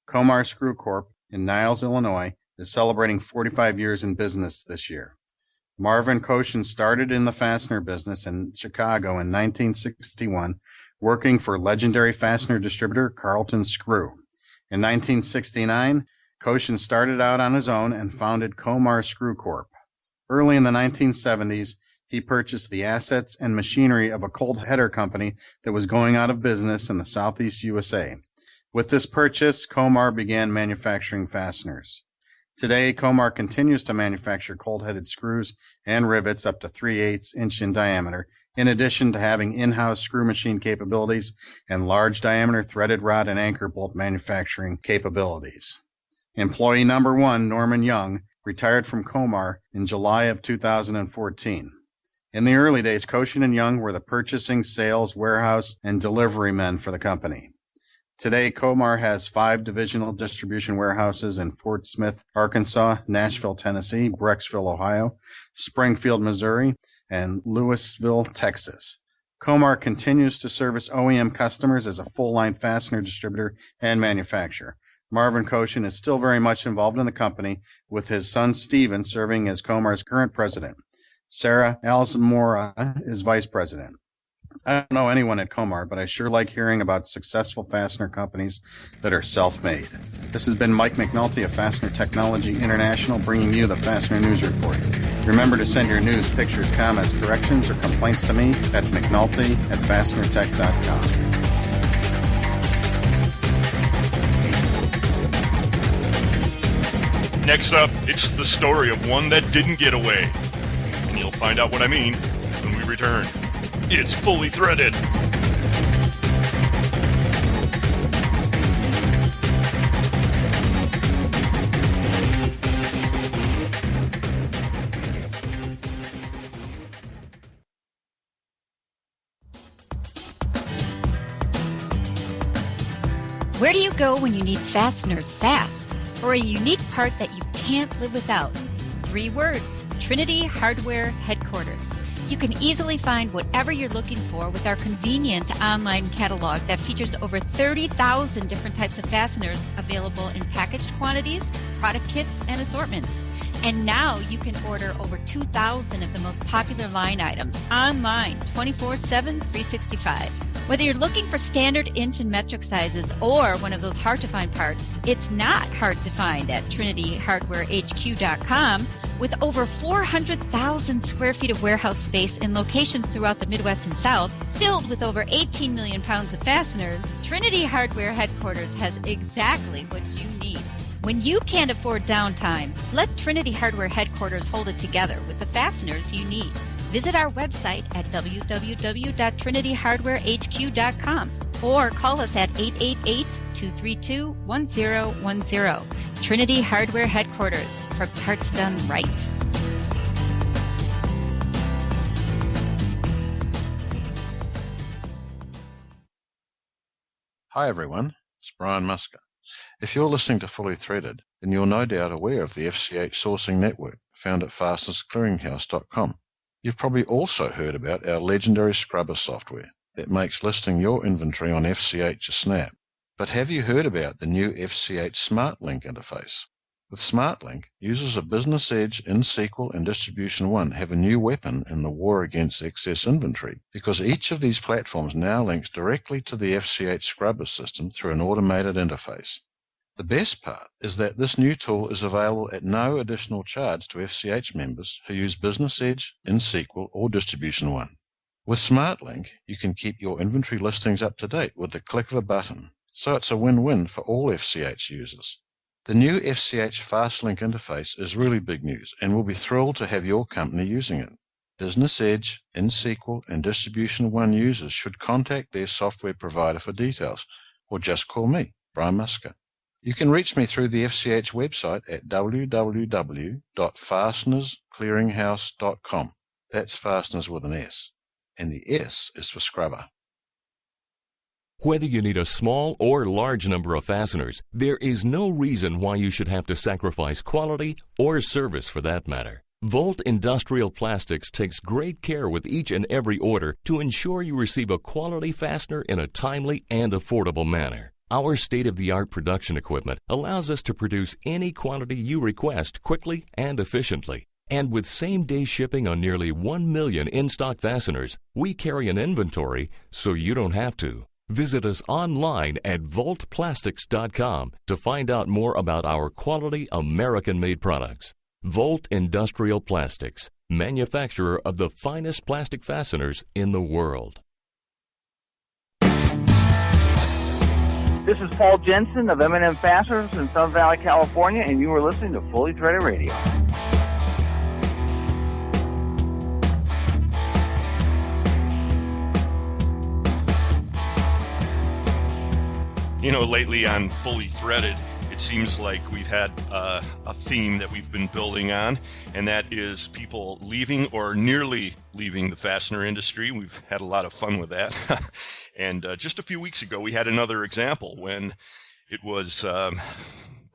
Comar Screw Corp. In Niles, Illinois, is celebrating 45 years in business this year. Marvin Koshin started in the fastener business in Chicago in 1961, working for legendary fastener distributor Carlton Screw. In 1969, Koshin started out on his own and founded Comar Screw Corp. Early in the 1970s, he purchased the assets and machinery of a cold header company that was going out of business in the southeast USA. With this purchase, Comar began manufacturing fasteners. Today, Comar continues to manufacture cold-headed screws and rivets up to 3/8 inch in diameter, in addition to having in-house screw machine capabilities and large diameter threaded rod and anchor bolt manufacturing capabilities. Employee number 1, Norman Young, retired from Comar in July of 2014. In the early days, Koshin and Young were the purchasing, sales, warehouse, and delivery men for the company. Today, Comar has 5 divisional distribution warehouses in Fort Smith, Arkansas, Nashville, Tennessee, Brecksville, Ohio, Springfield, Missouri, and Louisville, Texas. Comar continues to service OEM customers as a full-line fastener distributor and manufacturer. Marvin Koshin is still very much involved in the company, with his son Stephen serving as Comar's current president. Sarah Alzamora is vice president. I don't know anyone at Comar, but I sure like hearing about successful fastener companies that are self-made. This has been Mike McNulty of Fastener Technology International bringing you the Fastener News Report. Remember to send your news, pictures, comments, corrections, or complaints to me at mcnulty@fastenertech.com. Next up, it's the story of one that didn't get away. And you'll find out what I mean when we return. It's Fully Threaded. Where do you go when you need fasteners fast, or a unique part that you can't live without? 3 words: Trinity Hardware Headquarters. You can easily find whatever you're looking for with our convenient online catalog that features over 30,000 different types of fasteners available in packaged quantities, product kits, and assortments. And now you can order over 2,000 of the most popular line items online 24/7, 365. Whether you're looking for standard inch and metric sizes or one of those hard-to-find parts, it's not hard to find at TrinityHardwareHQ.com. With over 400,000 square feet of warehouse space in locations throughout the Midwest and South, filled with over 18 million pounds of fasteners, Trinity Hardware Headquarters has exactly what you need. When you can't afford downtime, let Trinity Hardware Headquarters hold it together with the fasteners you need. Visit our website at www.trinityhardwarehq.com or call us at 888-232-1010. Trinity Hardware Headquarters, for parts done right. Hi everyone, it's Brian Musker. If you're listening to Fully Threaded, then you're no doubt aware of the FCH sourcing network found at fastenersclearinghouse.com. You've probably also heard about our legendary scrubber software that makes listing your inventory on FCH a snap. But have you heard about the new FCH Smart Link interface? With SmartLink, users of Business Edge, InSQL, and Distribution One have a new weapon in the war against excess inventory, because each of these platforms now links directly to the FCH Scrubber system through an automated interface. The best part is that this new tool is available at no additional charge to FCH members who use Business Edge, InSQL, or Distribution One. With SmartLink, you can keep your inventory listings up to date with the click of a button, so it's a win-win for all FCH users. The new FCH FastLink interface is really big news, and we'll be thrilled to have your company using it. Business Edge, InSQL, and Distribution One users should contact their software provider for details, or just call me, Brian Musker. You can reach me through the FCH website at www.fastenersclearinghouse.com. That's fasteners with an S, and the S is for scrubber. Whether you need a small or large number of fasteners, there is no reason why you should have to sacrifice quality or service for that matter. Volt Industrial Plastics takes great care with each and every order to ensure you receive a quality fastener in a timely and affordable manner. Our state-of-the-art production equipment allows us to produce any quantity you request quickly and efficiently. And with same-day shipping on nearly 1 million in-stock fasteners, we carry an inventory so you don't have to. Visit us online at voltplastics.com to find out more about our quality American-made products. Volt Industrial Plastics, manufacturer of the finest plastic fasteners in the world. This is Paul Jensen of M&M Fasteners in Sun Valley, California, and you are listening to Fully Threaded Radio. You know, lately on Fully Threaded, it seems like we've had a theme that we've been building on, and that is people leaving or nearly leaving the fastener industry. We've had a lot of fun with that. And just a few weeks ago, we had another example when it was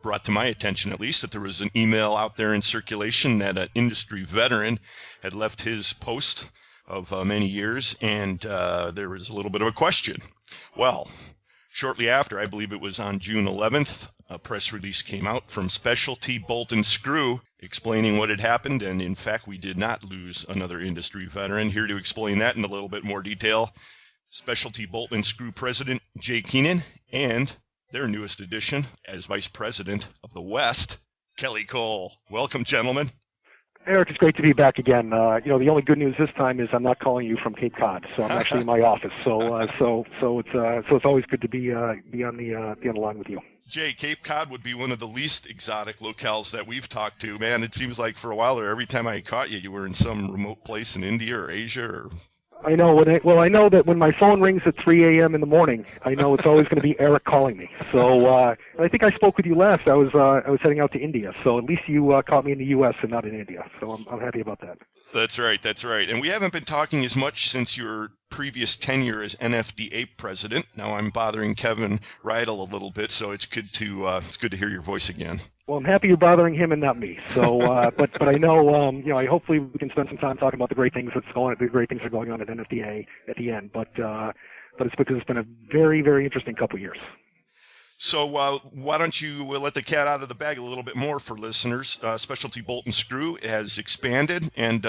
brought to my attention, at least, that there was an email out there in circulation that an industry veteran had left his post of many years, and there was a little bit of a question. Well, shortly after, I believe it was on June 11th, a press release came out from Specialty Bolt and Screw explaining what had happened, and in fact, we did not lose another industry veteran. Here to explain that in a little bit more detail, Specialty Bolt and Screw President Jay Queenin, and their newest addition as Vice President of the West, Kelly Cole. Welcome, gentlemen. Eric, it's great to be back again. The only good news this time is I'm not calling you from Cape Cod, so I'm actually in my office. So it's always good to be on the line with you. Jay, Cape Cod would be one of the least exotic locales that we've talked to. Man, it seems like for a while there, every time I caught you, you were in some remote place in India or Asia or. I know. I know that when my phone rings at 3 a.m. in the morning, I know it's always going to be Eric calling me. So I think I spoke with you last. I was heading out to India, so at least you caught me in the U.S. and not in India. So I'm happy about that. That's right. And we haven't been talking as much since your previous tenure as NFDA president. Now I'm bothering Kevin Rydell a little bit, so it's good to hear your voice again. Well, I'm happy you're bothering him and not me. So, but I know, I hopefully we can spend some time talking about the great things that are going on at NFDA at the end. But it's because it's been a very, very interesting couple of years. So why don't you let the cat out of the bag a little bit more for listeners? Specialty Bolt and Screw has expanded, and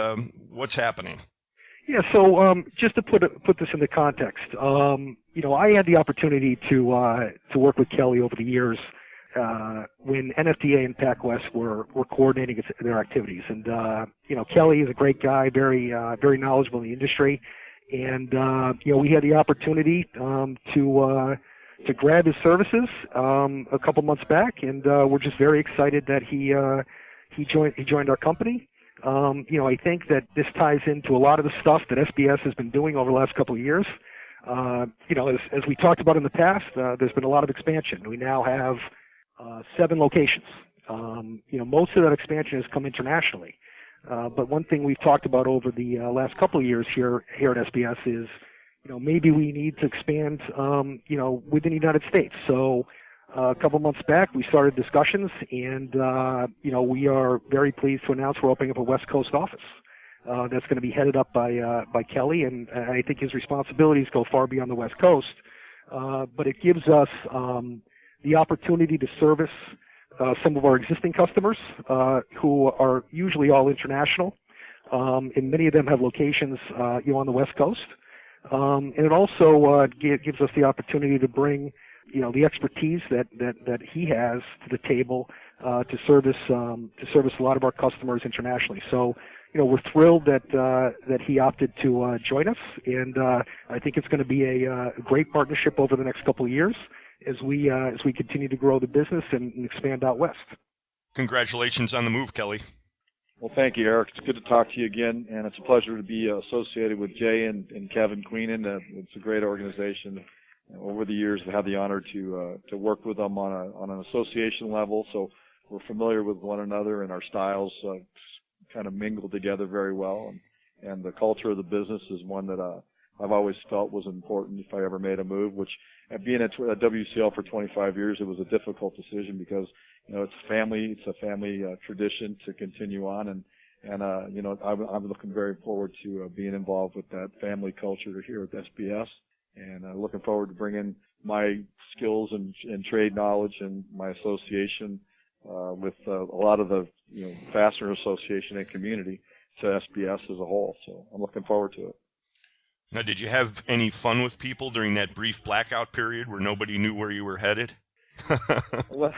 what's happening? Yeah, so just to put this into context, I had the opportunity to work with Kelly over the years when NFDA and PacWest were coordinating their activities, and Kelly is a great guy, very knowledgeable in the industry, and we had the opportunity to grab his services a couple months back, and we're just very excited that he joined our company. I think that this ties into a lot of the stuff that SBS has been doing over the last couple of years. As we talked about in the past, there's been a lot of expansion. We now have 7 locations. Most of that expansion has come internationally. But one thing we've talked about over the last couple of years here at SBS is, maybe we need to expand, within the United States. So a couple months back, we started discussions, and, we are very pleased to announce we're opening up a West Coast office. That's going to be headed up by Kelly, and I think his responsibilities go far beyond the West Coast. But it gives us the opportunity to service some of our existing customers who are usually all international, and many of them have locations on the West Coast. And it also gives us the opportunity to bring the expertise that he has to the table to service a lot of our customers internationally. So we're thrilled that he opted to join us, and I think it's going to be a great partnership over the next couple of years as we continue to grow the business and expand out west. Congratulations on the move, Kelly. Well, thank you, Eric. It's good to talk to you again, and it's a pleasure to be associated with Jay and Kevin Queenin. It's a great organization. Over the years, I've had the honor to work with them on an association level, so we're familiar with one another, and our styles kind of mingle together very well. And the culture of the business is one that I've always felt was important if I ever made a move, which being at WCL for 25 years, it was a difficult decision because it's a family tradition to continue on, and I'm looking very forward to being involved with that family culture here at SBS, and looking forward to bringing my skills and trade knowledge and my association with a lot of the Fastener Association and community to SBS as a whole. So I'm looking forward to it. Now, did you have any fun with people during that brief blackout period where nobody knew where you were headed? Well,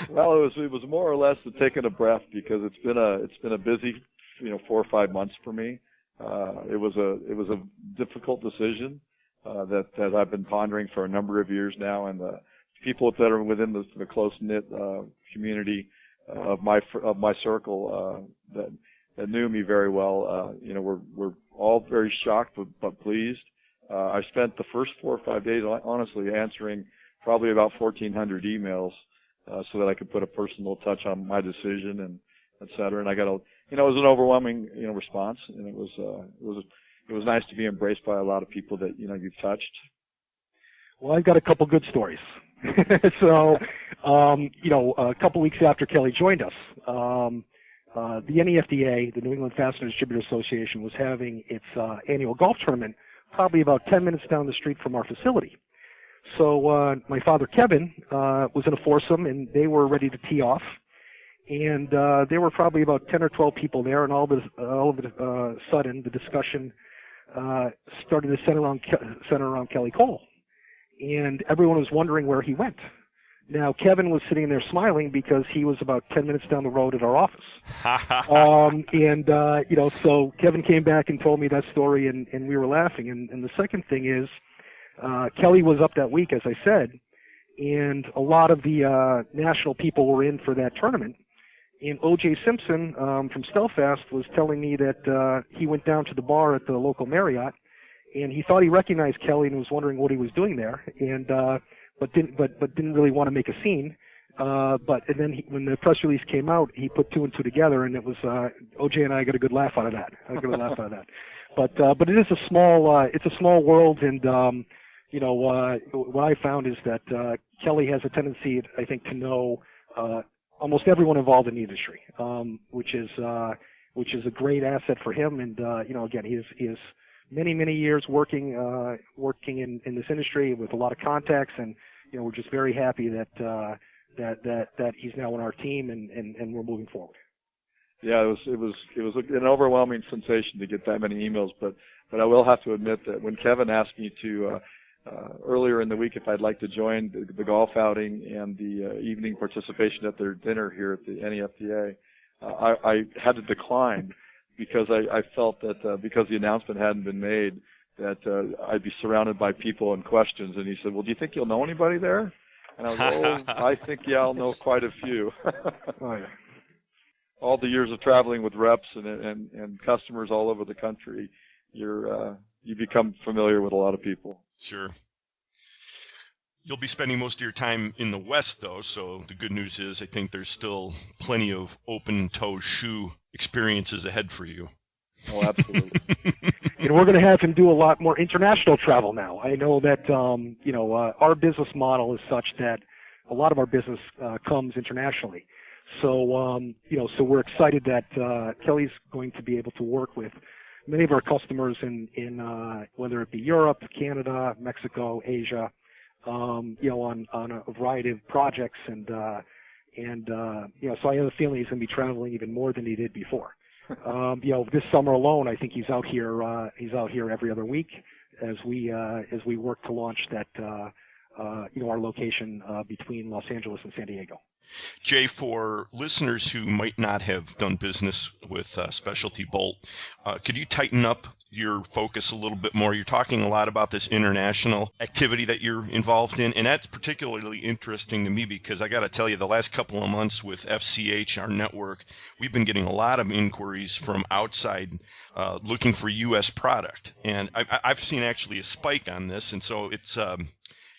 it was more or less taking a breath because it's been a busy 4 or 5 months for me. It was a difficult decision that I've been pondering for a number of years now, and the people that are within the close knit community of my circle that knew me very well, we're all very shocked but pleased. I spent the first 4 or 5 days honestly answering probably about 1,400 emails so that I could put a personal touch on my decision and et cetera. And I got it was an overwhelming response, and it was nice to be embraced by a lot of people that you've touched. Well, I've got a couple good stories. So, a couple weeks after Kelly joined us, the NEFDA, the New England Fastener Distributor Association, was having its annual golf tournament probably about 10 minutes down the street from our facility. So my father, Kevin, was in a foursome, and they were ready to tee off. And there were probably about 10 or 12 people there, and all of a sudden, the discussion started to center around Kelly Cole. And everyone was wondering where he went. Now, Kevin was sitting there smiling because he was about 10 minutes down the road at our office. So Kevin came back and told me that story, and we were laughing. And the second thing is, Kelly was up that week, as I said, and a lot of the national people were in for that tournament. And O.J. Simpson from Stelfast was telling me that he went down to the bar at the local Marriott, and he thought he recognized Kelly and was wondering what he was doing there, and but didn't really want to make a scene. And then when the press release came out, he put two and two together, and it was O.J. and I got a good laugh out of that. But it is a small world, and what I found is that Kelly has a tendency, I think, to know almost everyone involved in the industry, which is a great asset for him. And again, he is many years working in this industry with a lot of contacts, and we're just very happy that he's now on our team and we're moving forward. Yeah, it was an overwhelming sensation to get that many emails, but I will have to admit that when Kevin asked me to earlier in the week if I'd like to join the golf outing and the evening participation at their dinner here at the NEFDA, I had to decline because I felt that because the announcement hadn't been made that I'd be surrounded by people and questions. And he said, "Well, do you think you'll know anybody there?" And I was like, I think, yeah, I'll know quite a few. Oh, yeah. All the years of traveling with reps and customers all over the country, you become familiar with a lot of people. Sure. You'll be spending most of your time in the West, though, so the good news is I think there's still plenty of open-toe shoe experiences ahead for you. Oh, absolutely. And we're going to have him do a lot more international travel now. I know that, our business model is such that a lot of our business comes internationally. So, so we're excited that Kelly's going to be able to work with many of our customers in whether it be Europe, Canada, Mexico, Asia, on a variety of projects, and And so I have a feeling he's going to be traveling even more than he did before. This summer alone, I think he's out here every other week as we work to launch that our location between Los Angeles and San Diego. Jay, for listeners who might not have done business with Specialty Bolt, could you tighten up your focus a little bit more? You're talking a lot about this international activity that you're involved in, and that's particularly interesting to me because I got to tell you, the last couple of months with FCH, our network, we've been getting a lot of inquiries from outside looking for U.S. product, and I've seen actually a spike on this, and so it's kind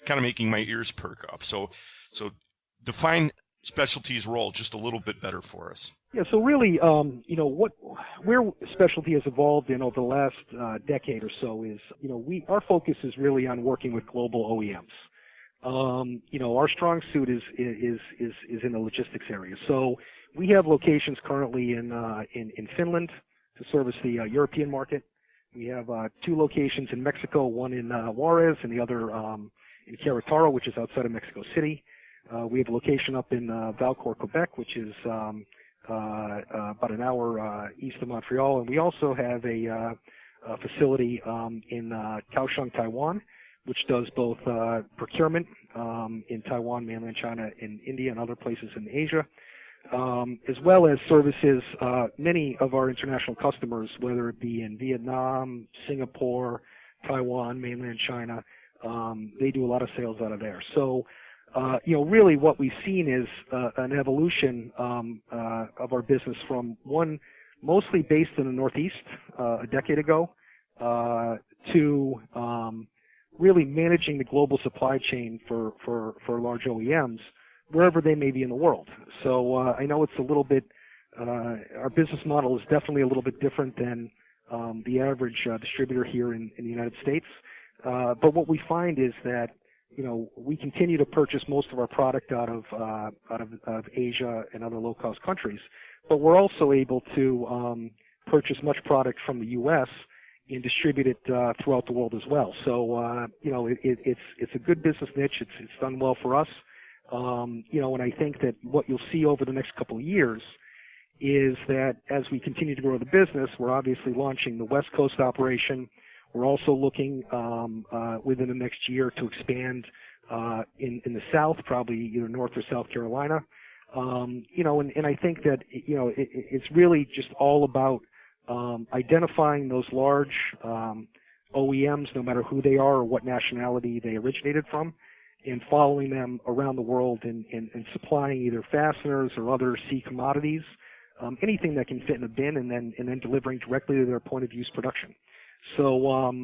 of making my ears perk up. So define Specialty's role just a little bit better for us. Yeah, so really, where Specialty has evolved in over the last decade or so is, our focus is really on working with global OEMs. Our strong suit is in the logistics area. So we have locations currently in Finland to service the European market. We have 2 locations in Mexico, one in Juarez and the other in Querétaro, which is outside of Mexico City. We have a location up in Valcourt, Quebec, which is about an hour east of Montreal, and we also have a facility in Kaohsiung, Taiwan, which does both procurement in Taiwan, mainland China, and India, and other places in Asia, as well as services many of our international customers, whether it be in Vietnam, Singapore, Taiwan, mainland China. They do a lot of sales out of there. So really what we've seen is an evolution of our business from one mostly based in the Northeast a decade ago to really managing the global supply chain for large OEMs wherever they may be in the world. So I know it's a little bit, our business model is definitely a little bit different than the average distributor here in the United States. But what we find is that we continue to purchase most of our product out of Asia and other low-cost countries, but we're also able to purchase much product from the U.S. and distribute it throughout the world as well. So it's a good business niche. It's done well for us. And I think that what you'll see over the next couple of years is that as we continue to grow the business, we're obviously launching the West Coast operation. We're also looking within the next year to expand in the South, probably either North or South Carolina. And I think that it's really just all about identifying those large OEMs, no matter who they are or what nationality they originated from, and following them around the world and supplying either fasteners or other C commodities, anything that can fit in a bin, and then delivering directly to their point of use production. So,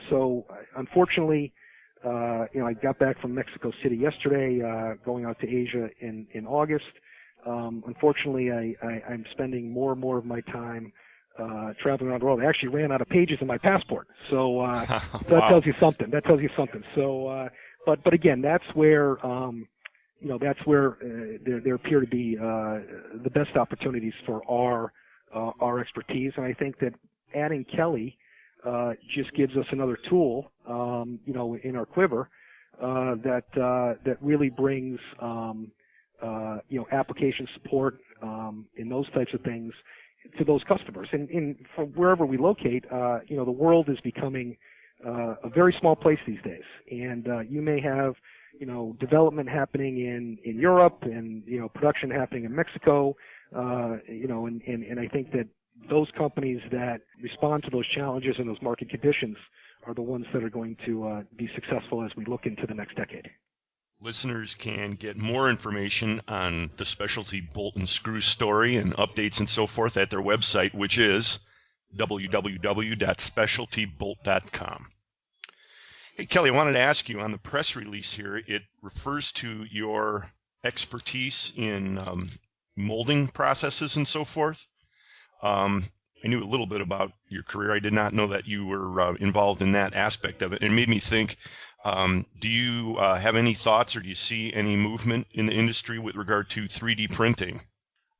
so unfortunately, I got back from Mexico City yesterday, going out to Asia in August. Unfortunately, I'm spending more and more of my time traveling around the world. I actually ran out of pages in my passport. So, that tells you something. So, but again, that's where, there appear to be the best opportunities for our expertise. And I think that adding Kelly just gives us another tool, in our quiver, that really brings, application support, and those types of things to those customers. And from wherever we locate, the world is becoming a very small place these days. And you may have, development happening in Europe and, production happening in Mexico, and I think that those companies that respond to those challenges and those market conditions are the ones that are going to be successful as we look into the next decade. Listeners can get more information on the Specialty Bolt and Screw story and updates and so forth at their website, which is www.specialtybolt.com. Hey, Kelly, I wanted to ask you on the press release here, it refers to your expertise in molding processes and so forth. I knew a little bit about your career. I did not know that you were involved in that aspect of it. It made me think, do you have any thoughts or do you see any movement in the industry with regard to 3D printing?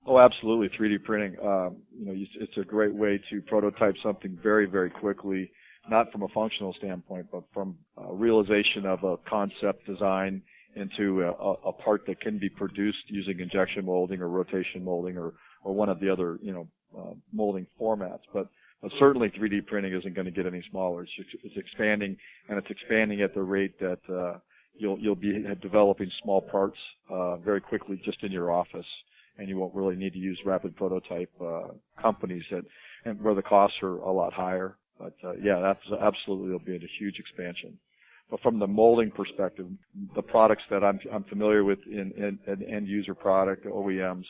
Oh, absolutely. 3D printing. It's a great way to prototype something very, very quickly, not from a functional standpoint, but from realization of a concept design into a part that can be produced using injection molding or rotation molding or one of the other, molding formats. But certainly 3D printing isn't going to get any smaller. It's expanding, and it's expanding at the rate that you'll be developing small parts very quickly just in your office, and you won't really need to use rapid prototype companies and where the costs are a lot higher. But that's absolutely will be a huge expansion. But from the molding perspective, the products that I'm familiar with in an end user product, OEMs,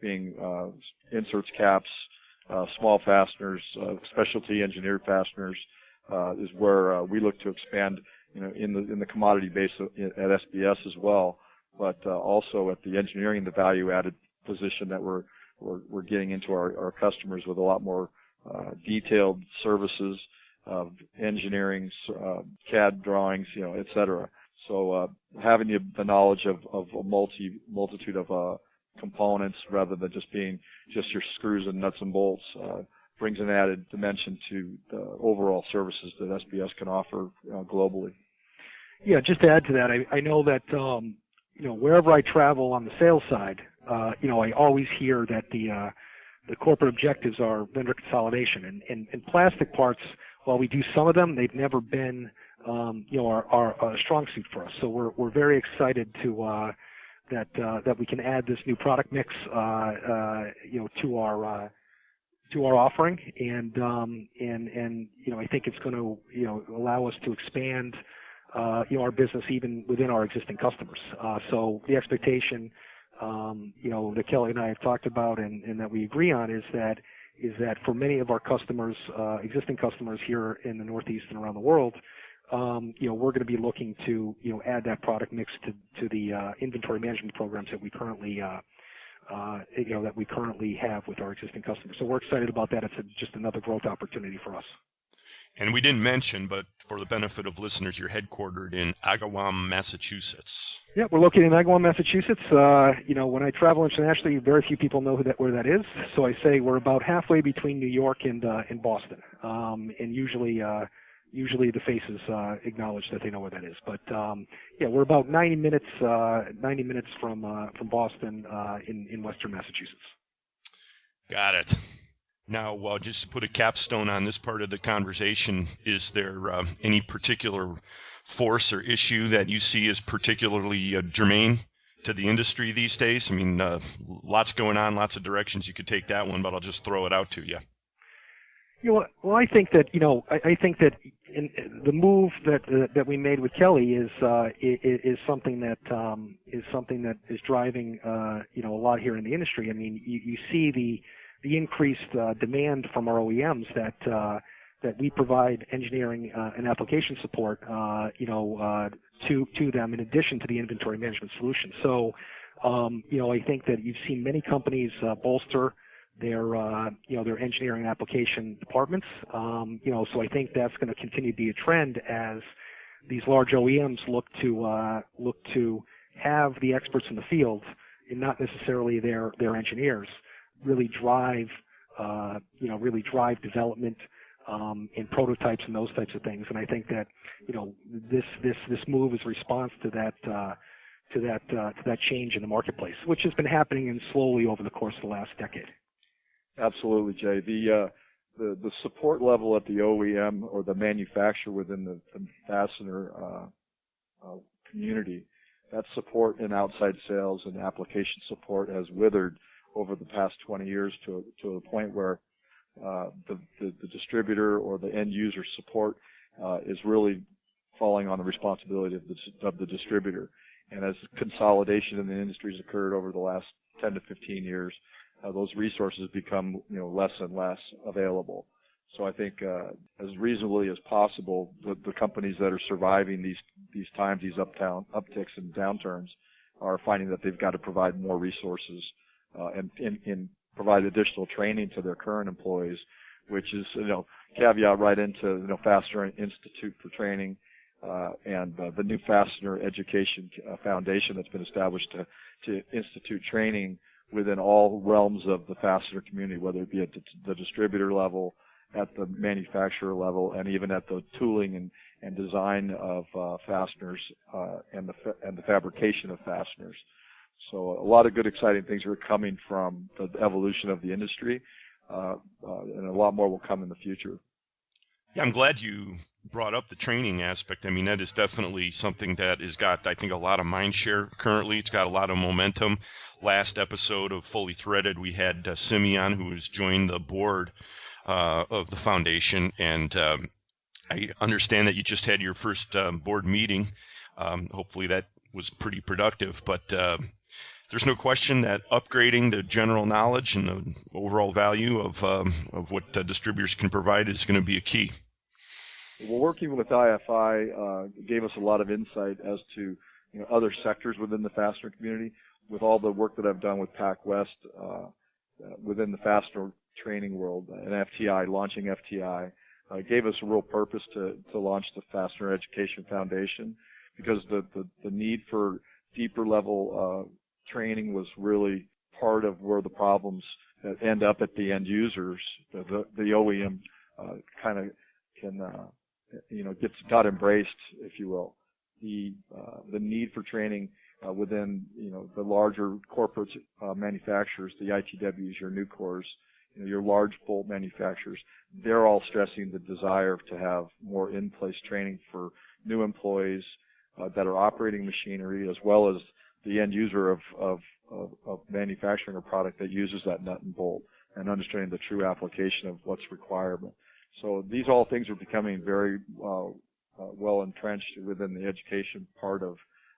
being inserts, caps, small fasteners, specialty engineered fasteners, is where we look to expand, in the commodity base at SBS as well, but also at the engineering, the value added position that we're getting into our customers with a lot more detailed services of engineering, CAD drawings, et cetera. So having the knowledge of a multitude of components rather than just being just your screws and nuts and bolts brings an added dimension to the overall services that SBS can offer globally. Yeah, just to add to that, I know that wherever I travel on the sales side, I always hear that the corporate objectives are vendor consolidation, and plastic parts. While we do some of them, they've never been our strong suit for us. So we're very excited to that we can add this new product mix to our offering, and I think it's going to allow us to expand our business even within our existing customers. So the expectation that Kelly and I have talked about and that we agree on is that for many of our customers, existing customers here in the Northeast and around the world, we're going to be looking to add that product mix to the inventory management programs that we currently have with our existing customers. So we're excited about that. It's just another growth opportunity for us. And we didn't mention, but for the benefit of listeners, you're headquartered in Agawam, Massachusetts. Yeah, we're located in Agawam, Massachusetts. When I travel internationally, very few people know where that is. So I say we're about halfway between New York and Boston. And usually the faces acknowledge that they know where that is. But we're about 90 minutes from Boston in western Massachusetts. Got it. Now, just to put a capstone on this part of the conversation, is there any particular force or issue that you see as particularly germane to the industry these days? I mean, lots going on, lots of directions you could take that one, but I'll just throw it out to you. Well, I think that in the move that we made with Kelly is something that is driving a lot here in the industry. I mean, you see the increased demand from our OEMs that we provide engineering and application support to them in addition to the inventory management solution. So I think that you've seen many companies bolster their engineering application departments. So I think that's going to continue to be a trend as these large OEMs look to have the experts in the field and not necessarily their engineers really drive development and prototypes and those types of things. And I think that this move is a response to that change in the marketplace, which has been happening slowly over the course of the last decade. Absolutely, Jay. The support level at the OEM or the manufacturer within the fastener community, that support in outside sales and application support has withered over the past 20 years to the point where the distributor or the end user support is really falling on the responsibility of the distributor. And as consolidation in the industry has occurred over the last 10 to 15 years, those resources become less and less available. So I think as reasonably as possible, the companies that are surviving these times, these upticks and downturns, are finding that they've got to provide more resources and provide additional training to their current employees, which is caveat right into Fastener Institute for Training and the new Fastener Education Foundation that's been established to institute training within all realms of the fastener community, whether it be at the distributor level, at the manufacturer level and even at the tooling and design of fasteners and the fabrication of fasteners. So a lot of good, exciting things are coming from the evolution of the industry, and a lot more will come in the future. Yeah, I'm glad you brought up the training aspect. I mean, that is definitely something that has got, I think, a lot of mind share currently. It's got a lot of momentum. Last episode of Fully Threaded, we had Simeon, who has joined the board of the foundation, and I understand that you just had your first board meeting. Hopefully that was pretty productive, but there's no question that upgrading the general knowledge and the overall value of what distributors can provide is going to be a key. Well, working with IFI gave us a lot of insight as to other sectors within the fastener community. With all the work that I've done with PacWest within the fastener training world and FTI, launching FTI, gave us a real purpose to launch the Fastener Education Foundation, because the need for deeper level training was really part of where the problems that end up at the end users, the OEM kind of can got embraced, if you will. The need for training within the larger corporate manufacturers, the ITWs, your Nucors, your large bolt manufacturers, they're all stressing the desire to have more in-place training for new employees that are operating machinery, as well as the end user of manufacturing a product that uses that nut and bolt, and understanding the true application of what's required. So these all things are becoming very well entrenched within the education part of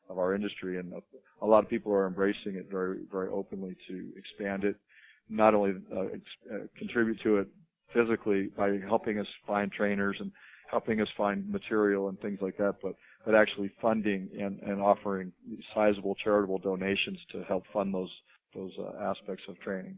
our industry, and a lot of people are embracing it very, very openly to expand it, not only contribute to it physically by helping us find trainers and helping us find material and things like that, but actually funding and offering sizable charitable donations to help fund those aspects of training.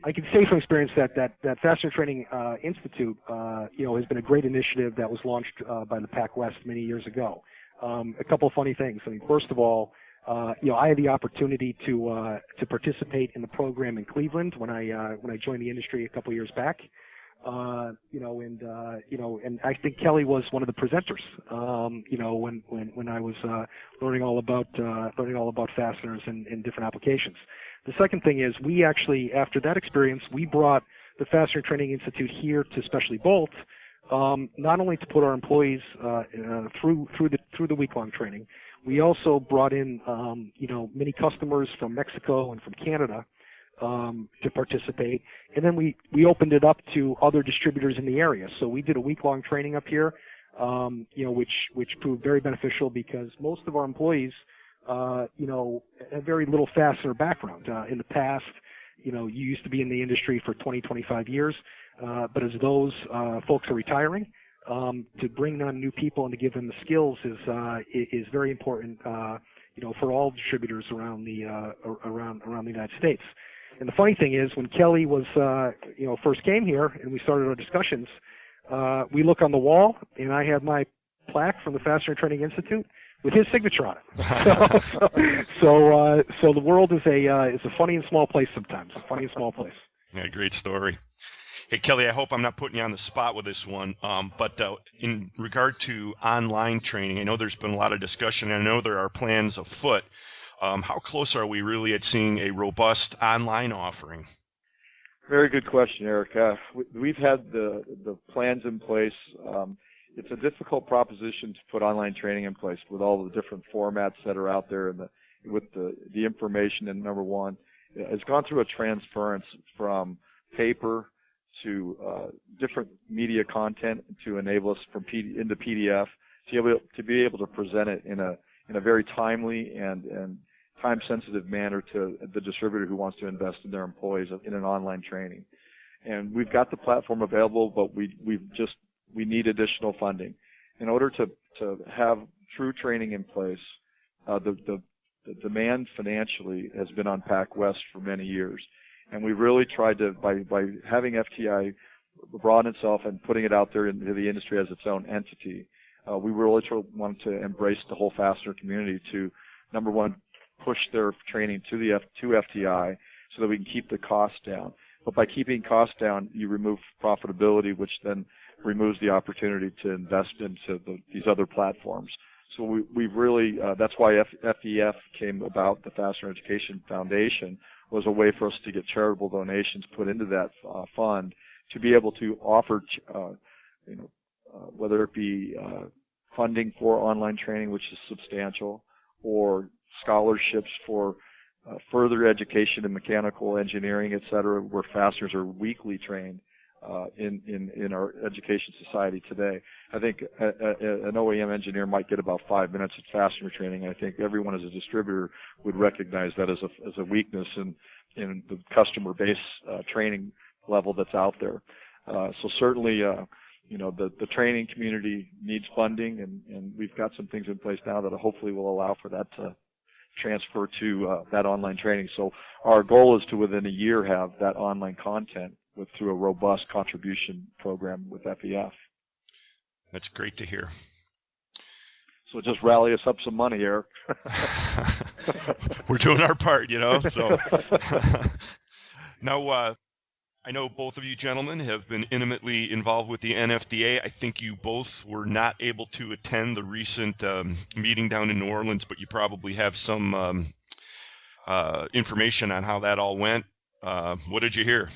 I can say from experience that Fastener Training Institute, has been a great initiative that was launched by the PacWest many years ago. A couple of funny things. I mean, first of all, I had the opportunity to participate in the program in Cleveland when I joined the industry a couple of years back. And I think Kelly was one of the presenters. When I was learning all about fasteners and different applications. The second thing is, we actually, after that experience, we brought the Fastener Training Institute here to Specialty Bolt, not only to put our employees through the week-long training. We also brought in many customers from Mexico and from Canada to participate, and then we opened it up to other distributors in the area. So we did a week-long training up here, which proved very beneficial, because most of our employees have very little fastener background. In the past, you used to be in the industry for 20, 25 years, but as those folks are retiring, to bring on new people and to give them the skills is very important, for all distributors around the United States. And the funny thing is, when Kelly was first came here and we started our discussions, we look on the wall and I had my plaque from the Fastener Training Institute with his signature on it. So the world is a funny and small place sometimes. A funny and small place. Yeah, great story. Hey, Kelly, I hope I'm not putting you on the spot with this one, but in regard to online training, I know there's been a lot of discussion, and I know there are plans afoot. How close are we really at seeing a robust online offering? Very good question, Eric. We've had the plans in place. It's a difficult proposition to put online training in place with all the different formats that are out there, and with the information. And number one, it's gone through a transference from paper to different media content to enable us into PDF to be able to present it in a very timely and time-sensitive manner to the distributor who wants to invest in their employees in an online training. And we've got the platform available, but we need additional funding in order to have true training in place. The demand financially has been on PacWest for many years. And we really tried to, by having FTI broaden itself and putting it out there into the industry as its own entity, we really wanted to embrace the whole fastener community to, number one, push their training to FTI so that we can keep the costs down, But by keeping costs down, you remove profitability, which then removes the opportunity to invest into these other platforms. So we've really, that's why FEF came about, the Fastener Education Foundation, was a way for us to get charitable donations put into that fund to be able to offer, whether it be funding for online training, which is substantial, or scholarships for further education in mechanical engineering, et cetera, where fasteners are weekly trained in our education society today. I think an OEM engineer might get about 5 minutes at fastener training. I think everyone as a distributor would recognize that as a weakness in the customer base training level that's out there. So certainly, the training community needs funding, and we've got some things in place now that hopefully will allow for that to transfer to that online training. So our goal is to, within a year, have that online content through a robust contribution program with FEF. That's great to hear. So just rally us up some money, Eric. We're doing our part, so. Now, I know both of you gentlemen have been intimately involved with the NFDA. I think you both were not able to attend the recent meeting down in New Orleans, but you probably have some information on how that all went. What did you hear?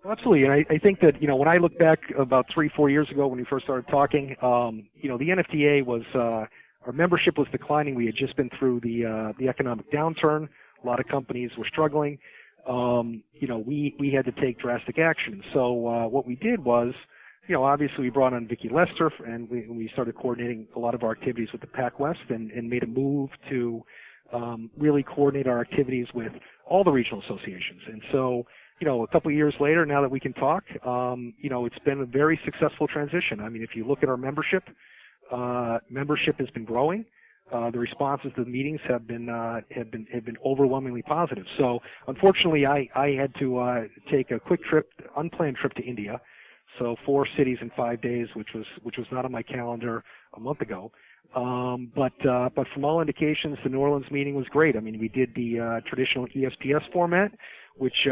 Absolutely, and I think that when I look back about 3-4 years ago when we first started talking, the NFDA was our membership was declining. We had just been through the economic downturn. A lot of companies were struggling. We had to take drastic action. So what we did was, obviously we brought on Vicki Lester, and we started coordinating a lot of our activities with the Pac West, and made a move to really coordinate our activities with all the regional associations. And so, a couple of years later, now that we can talk, it's been a very successful transition. I mean, if you look at our membership has been growing. The responses to the meetings have been overwhelmingly positive. So, unfortunately, I had to take a quick unplanned trip to India. So 4 cities in 5 days, which was not on my calendar a month ago. But from all indications, the New Orleans meeting was great. I mean, we did the traditional ESPS format, which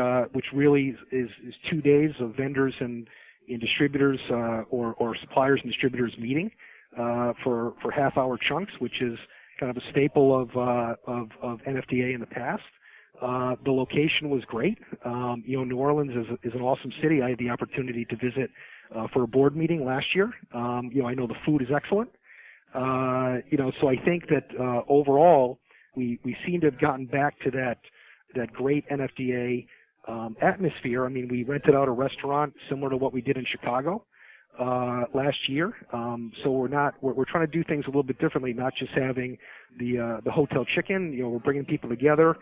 really is 2 days of vendors and distributors or suppliers and distributors meeting for half-hour chunks, which is kind of a staple of NFDA in the past. The location was great. New Orleans is an awesome city. I had the opportunity to visit for a board meeting last year. I know the food is excellent. So I think that overall we seem to have gotten back to that great NFDA atmosphere. I mean, we rented out a restaurant similar to what we did in Chicago last year. So we're trying to do things a little bit differently, not just having the hotel chicken. We're bringing people together.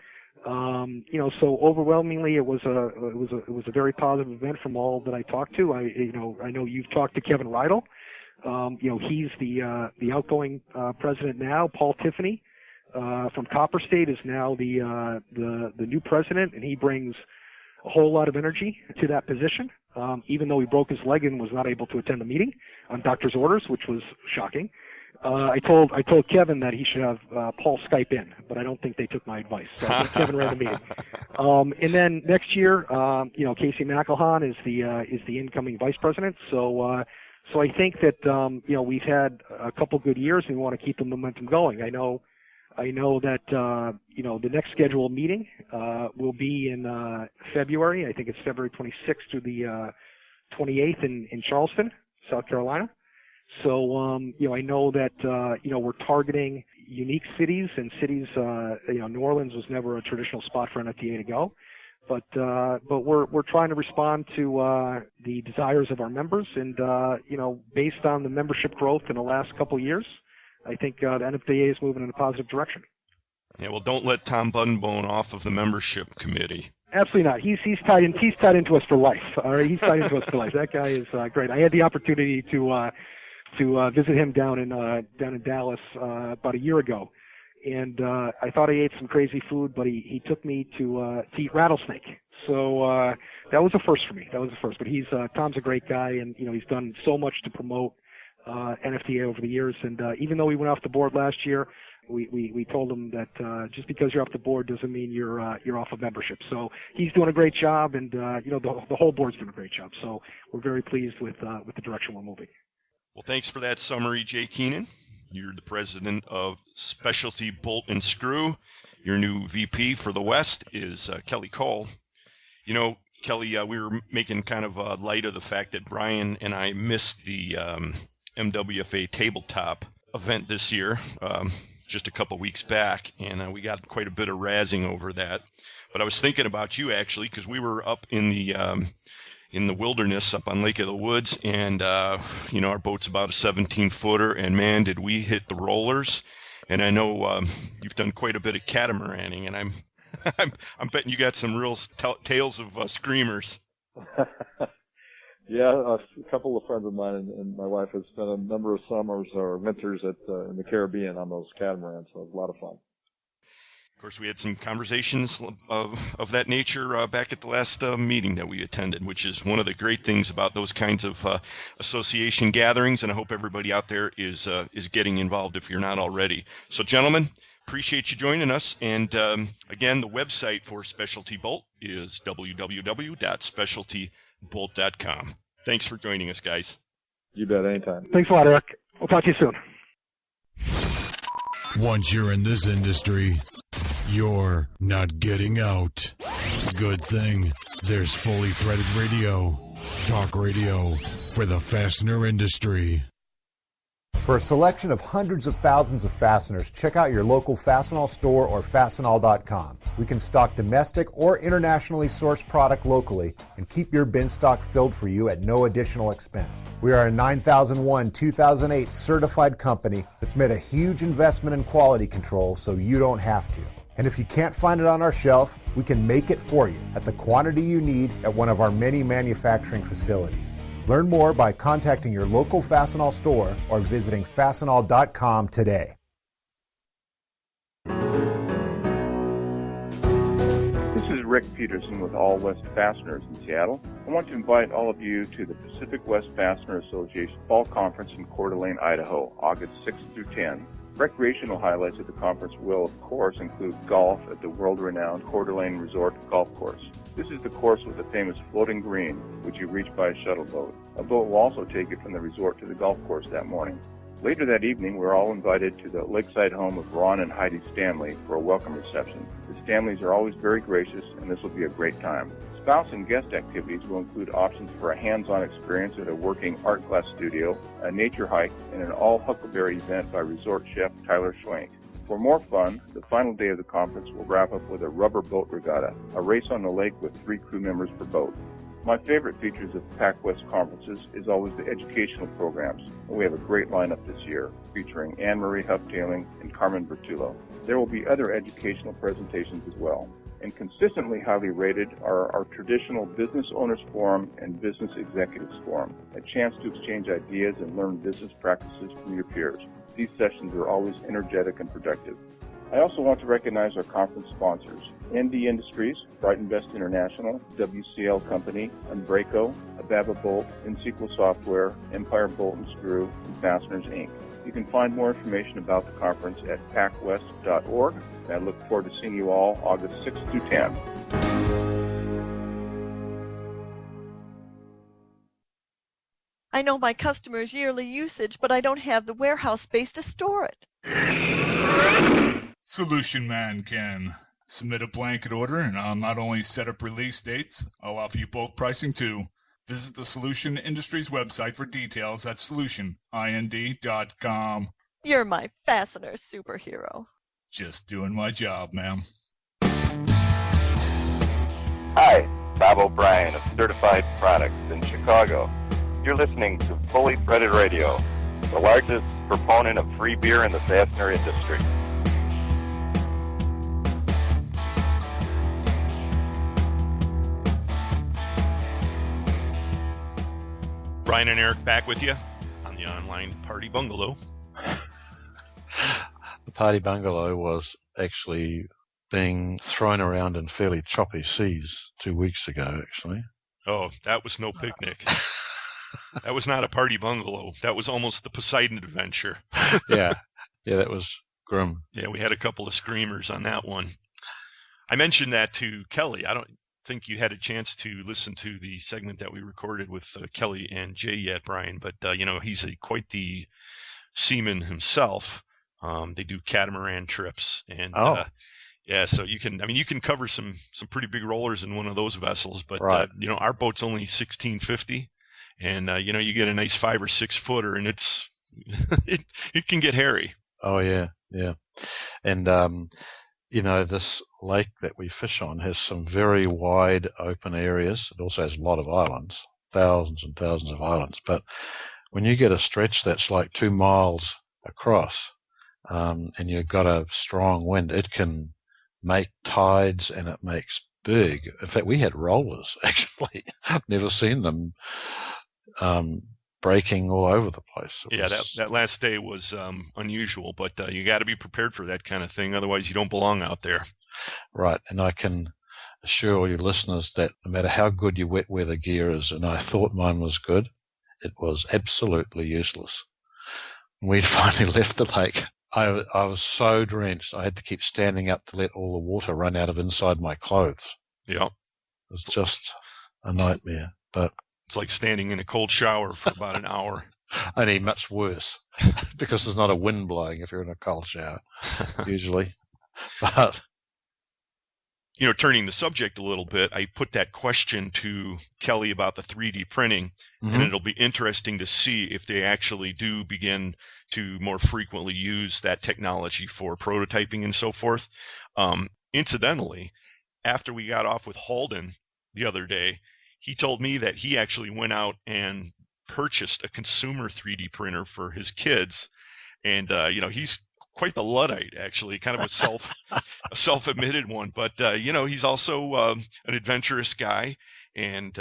So overwhelmingly it was a very positive event from all that I talked to. I know you've talked to Kevin Rydell. He's the outgoing president now. Paul Tiffany from Copper State is now the new president, and he brings a whole lot of energy to that position. Even though he broke his leg and was not able to attend the meeting on doctor's orders, which was shocking. I told Kevin that he should have Paul Skype in, but I don't think they took my advice. So I think Kevin ran the meeting. And then next year, Casey McElhan is the incoming vice president. So I think that we've had a couple good years, and we want to keep the momentum going. I know that the next scheduled meeting will be in February. I think it's February 26th through the 28th in Charleston, South Carolina. So I know that we're targeting unique cities, and cities. New Orleans was never a traditional spot for NFDA to go, but we're trying to respond to the desires of our members, and based on the membership growth in the last couple of years, I think the NFDA is moving in a positive direction. Yeah, well, don't let Tom Bunbone off of the membership committee. Absolutely not. He's tied into us for life. All right, he's tied into us for life. That guy is great. I had the opportunity to visit him down in Dallas about a year ago, and I thought I ate some crazy food, but he took me to eat rattlesnake. So that was a first for me. That was a first. But Tom's a great guy, and he's done so much to promote NFDA over the years. And even though we went off the board last year, we told him that just because you're off the board doesn't mean you're off of membership. So he's doing a great job, and the whole board's doing a great job. So we're very pleased with the direction we're moving. Well, thanks for that summary, Jay Queenin. You're the president of Specialty Bolt and Screw. Your new VP for the West is Kelly Cole. You know, Kelly, we were making kind of light of the fact that Brian and I missed the MWFA tabletop event this year, just a couple weeks back, and we got quite a bit of razzing over that. But I was thinking about you, actually, because we were up in the wilderness up on Lake of the Woods, and our boat's about a 17-footer, and man, did we hit the rollers. And I know you've done quite a bit of catamaraning, and I'm betting you got some real tales of screamers. Yeah, a couple of friends of mine and my wife have spent a number of summers or winters in the Caribbean on those catamarans, so it was a lot of fun. Of course, we had some conversations of that nature back at the last meeting that we attended, which is one of the great things about those kinds of association gatherings, and I hope everybody out there is getting involved if you're not already. So, gentlemen, appreciate you joining us, and again, the website for Specialty Bolt is www.specialtybolt.com. Thanks for joining us, guys. You bet, anytime. Thanks a lot, Eric. We'll talk to you soon. Once you're in this industry, you're not getting out. Good thing there's Fully Threaded Radio, talk radio for the fastener industry. For a selection of hundreds of thousands of fasteners, check out your local Fastenal store or Fastenal.com. We can stock domestic or internationally sourced product locally and keep your bin stock filled for you at no additional expense. We are a 9001-2008 certified company that's made a huge investment in quality control so you don't have to. And if you can't find it on our shelf, we can make it for you at the quantity you need at one of our many manufacturing facilities. Learn more by contacting your local Fastenal store or visiting Fastenal.com today. This is Rick Peterson with All West Fasteners in Seattle. I want to invite all of you to the Pacific West Fastener Association Fall Conference in Coeur d'Alene, Idaho, August 6th through 10. Recreational highlights of the conference will, of course, include golf at the world-renowned Coeur d'Alene Resort Golf Course. This is the course with the famous floating green, which you reach by a shuttle boat. A boat will also take you from the resort to the golf course that morning. Later that evening, we're all invited to the lakeside home of Ron and Heidi Stanley for a welcome reception. The Stanleys are always very gracious, and this will be a great time. Spouse and guest activities will include options for a hands-on experience at a working art glass studio, a nature hike, and an all-huckleberry event by resort chef Tyler Schwenk. For more fun, the final day of the conference will wrap up with a rubber boat regatta, a race on the lake with 3 crew members per boat. My favorite features of PacWest conferences is always the educational programs, and we have a great lineup this year, featuring Anne-Marie Huftailing and Carmen Bertullo. There will be other educational presentations as well. And consistently highly rated are our traditional Business Owners Forum and Business Executives Forum, a chance to exchange ideas and learn business practices from your peers. These sessions are always energetic and productive. I also want to recognize our conference sponsors: ND Industries, Brighton Best International, WCL Company, Unbraco, Ababa Bolt, InSequel Software, Empire Bolt and Screw, and Fasteners, Inc. You can find more information about the conference at pacwest.org, and I look forward to seeing you all August 6th through 10th. I know my customers' yearly usage, but I don't have the warehouse space to store it. Solution Man can. Submit a blanket order, and I'll not only set up release dates, I'll offer you bulk pricing too. Visit the Solution Industries website for details at solutionind.com. You're my fastener superhero. Just doing my job, ma'am. Hi, Bob O'Brien of Certified Products in Chicago. You're listening to Fully Threaded Radio, the largest proponent of free beer in the fastener industry. Brian and Eric back with you on the online Party Bungalow. The Party Bungalow was actually being thrown around in fairly choppy seas 2 weeks ago, actually. Oh, that was no picnic. That was not a Party Bungalow. That was almost the Poseidon Adventure. Yeah, that was Grim. Yeah, we had a couple of screamers on that one. I mentioned that to Kelly. I don't think you had a chance to listen to the segment that we recorded with Kelly and Jay yet, Brian, but he's quite the seaman himself. They do catamaran trips, and yeah, so you can cover some pretty big rollers in one of those vessels, but right. Our boat's only 1650, and you get a nice 5 or 6 footer, and it's it can get hairy. Oh yeah, and this lake that we fish on has some very wide open areas. It also has a lot of islands, thousands and thousands of islands. But when you get a stretch that's like 2 miles across, and you've got a strong wind, it can make tides, and it makes big. In fact, we had rollers actually. I've never seen them breaking all over the place. That last day was unusual, but you got to be prepared for that kind of thing. Otherwise, you don't belong out there. Right, and I can assure all your listeners that no matter how good your wet weather gear is, and I thought mine was good, it was absolutely useless. When we finally left the lake, I was so drenched, I had to keep standing up to let all the water run out of inside my clothes. Yeah. It was just a nightmare, but it's like standing in a cold shower for about an hour. Only much worse, because there's not a wind blowing if you're in a cold shower, usually. But turning the subject a little bit, I put that question to Kelly about the 3D printing, and it'll be interesting to see if they actually do begin to more frequently use that technology for prototyping and so forth. Incidentally, after we got off with Holden the other day, he told me that he actually went out and purchased a consumer 3D printer for his kids. And, he's quite the Luddite, actually, kind of a self-admitted one. But, he's also an adventurous guy. And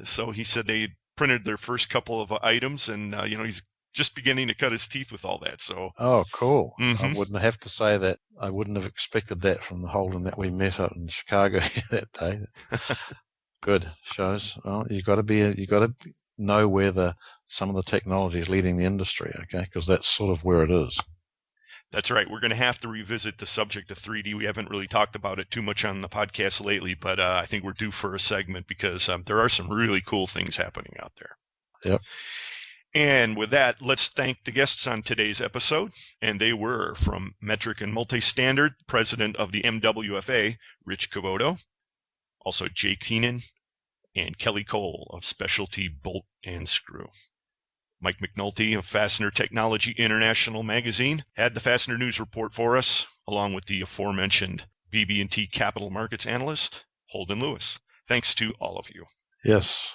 so he said they printed their first couple of items, and, he's just beginning to cut his teeth with all that. So. Oh, cool. I wouldn't have to say that. I wouldn't have expected that from the Holden that we met up in Chicago that day. Good. Shows. Well, you got to know where some of the technology is leading the industry, okay? Because that's sort of where it is. That's right. We're going to have to revisit the subject of 3D. We haven't really talked about it too much on the podcast lately, but I think we're due for a segment because there are some really cool things happening out there. Yep. And with that, let's thank the guests on today's episode. And they were from Metric and Multi-Standard, president of the MWFA, Rich Cavoto. Also Jay Queenin and Kelly Cole of Specialty Bolt and Screw. Mike McNulty of Fastener Technology International magazine had the Fastener News Report for us, along with the aforementioned BB&T Capital Markets analyst, Holden Lewis. Thanks to all of you. Yes.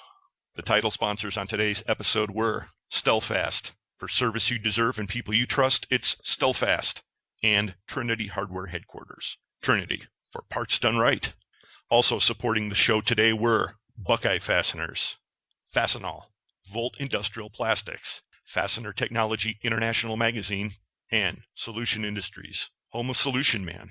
The title sponsors on today's episode were Stellfast. For service you deserve and people you trust, it's Stellfast. And Trinity Hardware Headquarters. Trinity, for parts done right. Also supporting the show today were Buckeye Fasteners, Fastenal, Volt Industrial Plastics, Fastener Technology International magazine, and Solution Industries, home of Solution Man.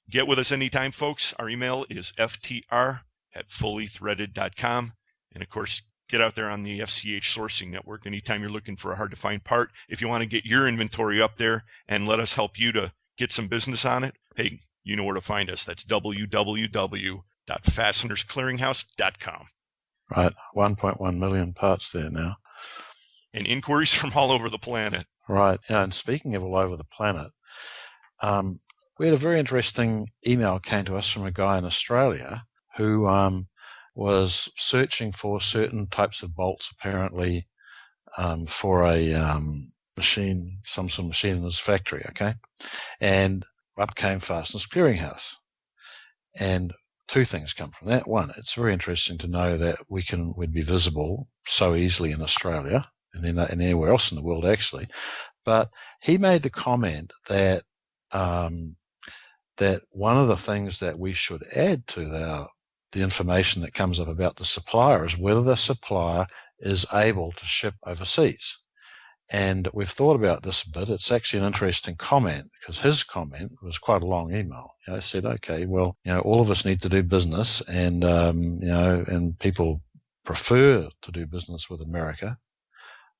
Get with us anytime, folks. Our email is ftr@fullythreaded.com. And, of course, get out there on the FCH sourcing network anytime you're looking for a hard-to-find part. If you want to get your inventory up there and let us help you to get some business on it, hey, you know where to find us. That's www.fastenersclearinghouse.com. Right, 1.1 million parts there now. And inquiries from all over the planet. Right, yeah, and speaking of all over the planet, we had a very interesting email came to us from a guy in Australia who was searching for certain types of bolts, apparently, for a machine, some sort of machine in his factory, okay? And up came Fastener's Clearinghouse. And two things come from that. One, it's very interesting to know that we'd be visible so easily in Australia and anywhere else in the world, actually. But he made the comment that that one of the things that we should add to the information that comes up about the supplier is whether the supplier is able to ship overseas. And we've thought about this a bit. It's actually an interesting comment because his comment was quite a long email. I said, okay, well, all of us need to do business and, and people prefer to do business with America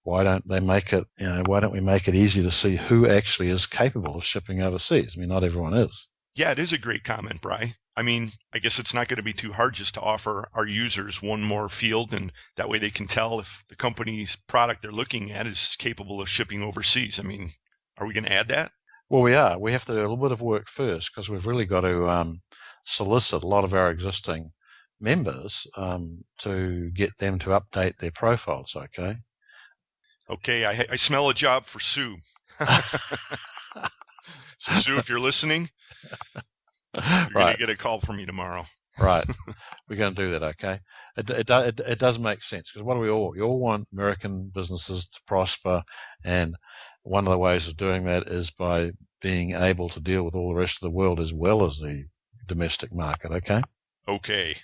why don't they make it, why don't we make it easy to see who actually is capable of shipping overseas? I mean, not everyone is. Yeah, it is a great comment, Bri. I mean, I guess it's not going to be too hard just to offer our users one more field, and that way they can tell if the company's product they're looking at is capable of shipping overseas. I mean, are we going to add that? Well, we are. We have to do a little bit of work first because we've really got to solicit a lot of our existing members to get them to update their profiles, okay? Okay, I smell a job for Sue. So, Sue, if you're listening, you're going to get a call from me tomorrow. Right. We're going to do that, okay? It does make sense because what do we all? We all want American businesses to prosper, and one of the ways of doing that is by being able to deal with all the rest of the world as well as the domestic market, okay? Okay.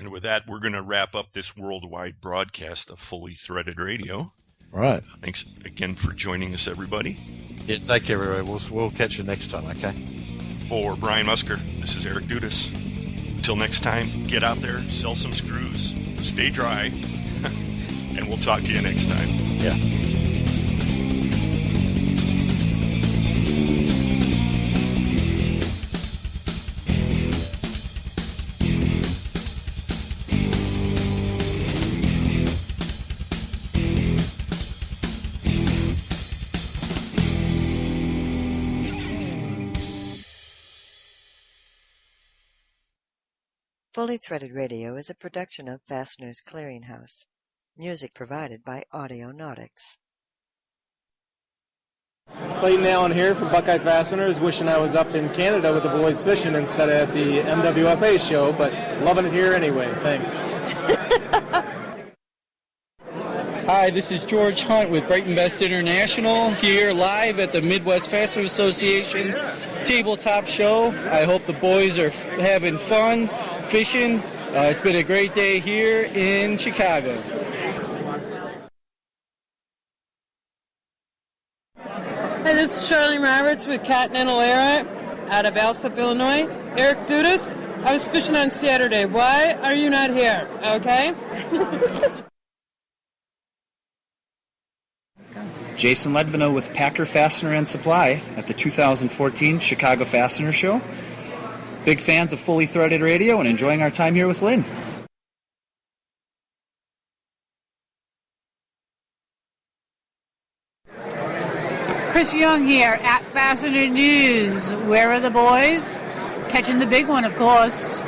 And with that, we're going to wrap up this worldwide broadcast of Fully Threaded Radio. Right. Thanks again for joining us, everybody. Yeah, take care, everybody. We'll catch you next time, okay? For Brian Musker, this is Eric Dudas. Until next time, get out there, sell some screws, stay dry, and we'll talk to you next time. Yeah. Fully Threaded Radio is a production of Fastener's Clearinghouse. Music provided by Audionautics. Clayton Allen here from Buckeye Fasteners, wishing I was up in Canada with the boys fishing instead of at the MWFA show, but loving it here anyway. Thanks. Hi, this is George Hunt with Brighton Best International here live at the Midwest Fastener Association Tabletop Show. I hope the boys are having fun fishing. It's been a great day here in Chicago. Hey, this is Charlene Roberts with Continental Air out of Alsop, Illinois. Eric Dudas, I was fishing on Saturday. Why are you not here? Okay? Jason Ledvino with Packer Fastener and Supply at the 2014 Chicago Fastener Show. Big fans of Fully Threaded Radio and enjoying our time here with Lynn. Chris Young here at Fastener News. Where are the boys? Catching the big one, of course.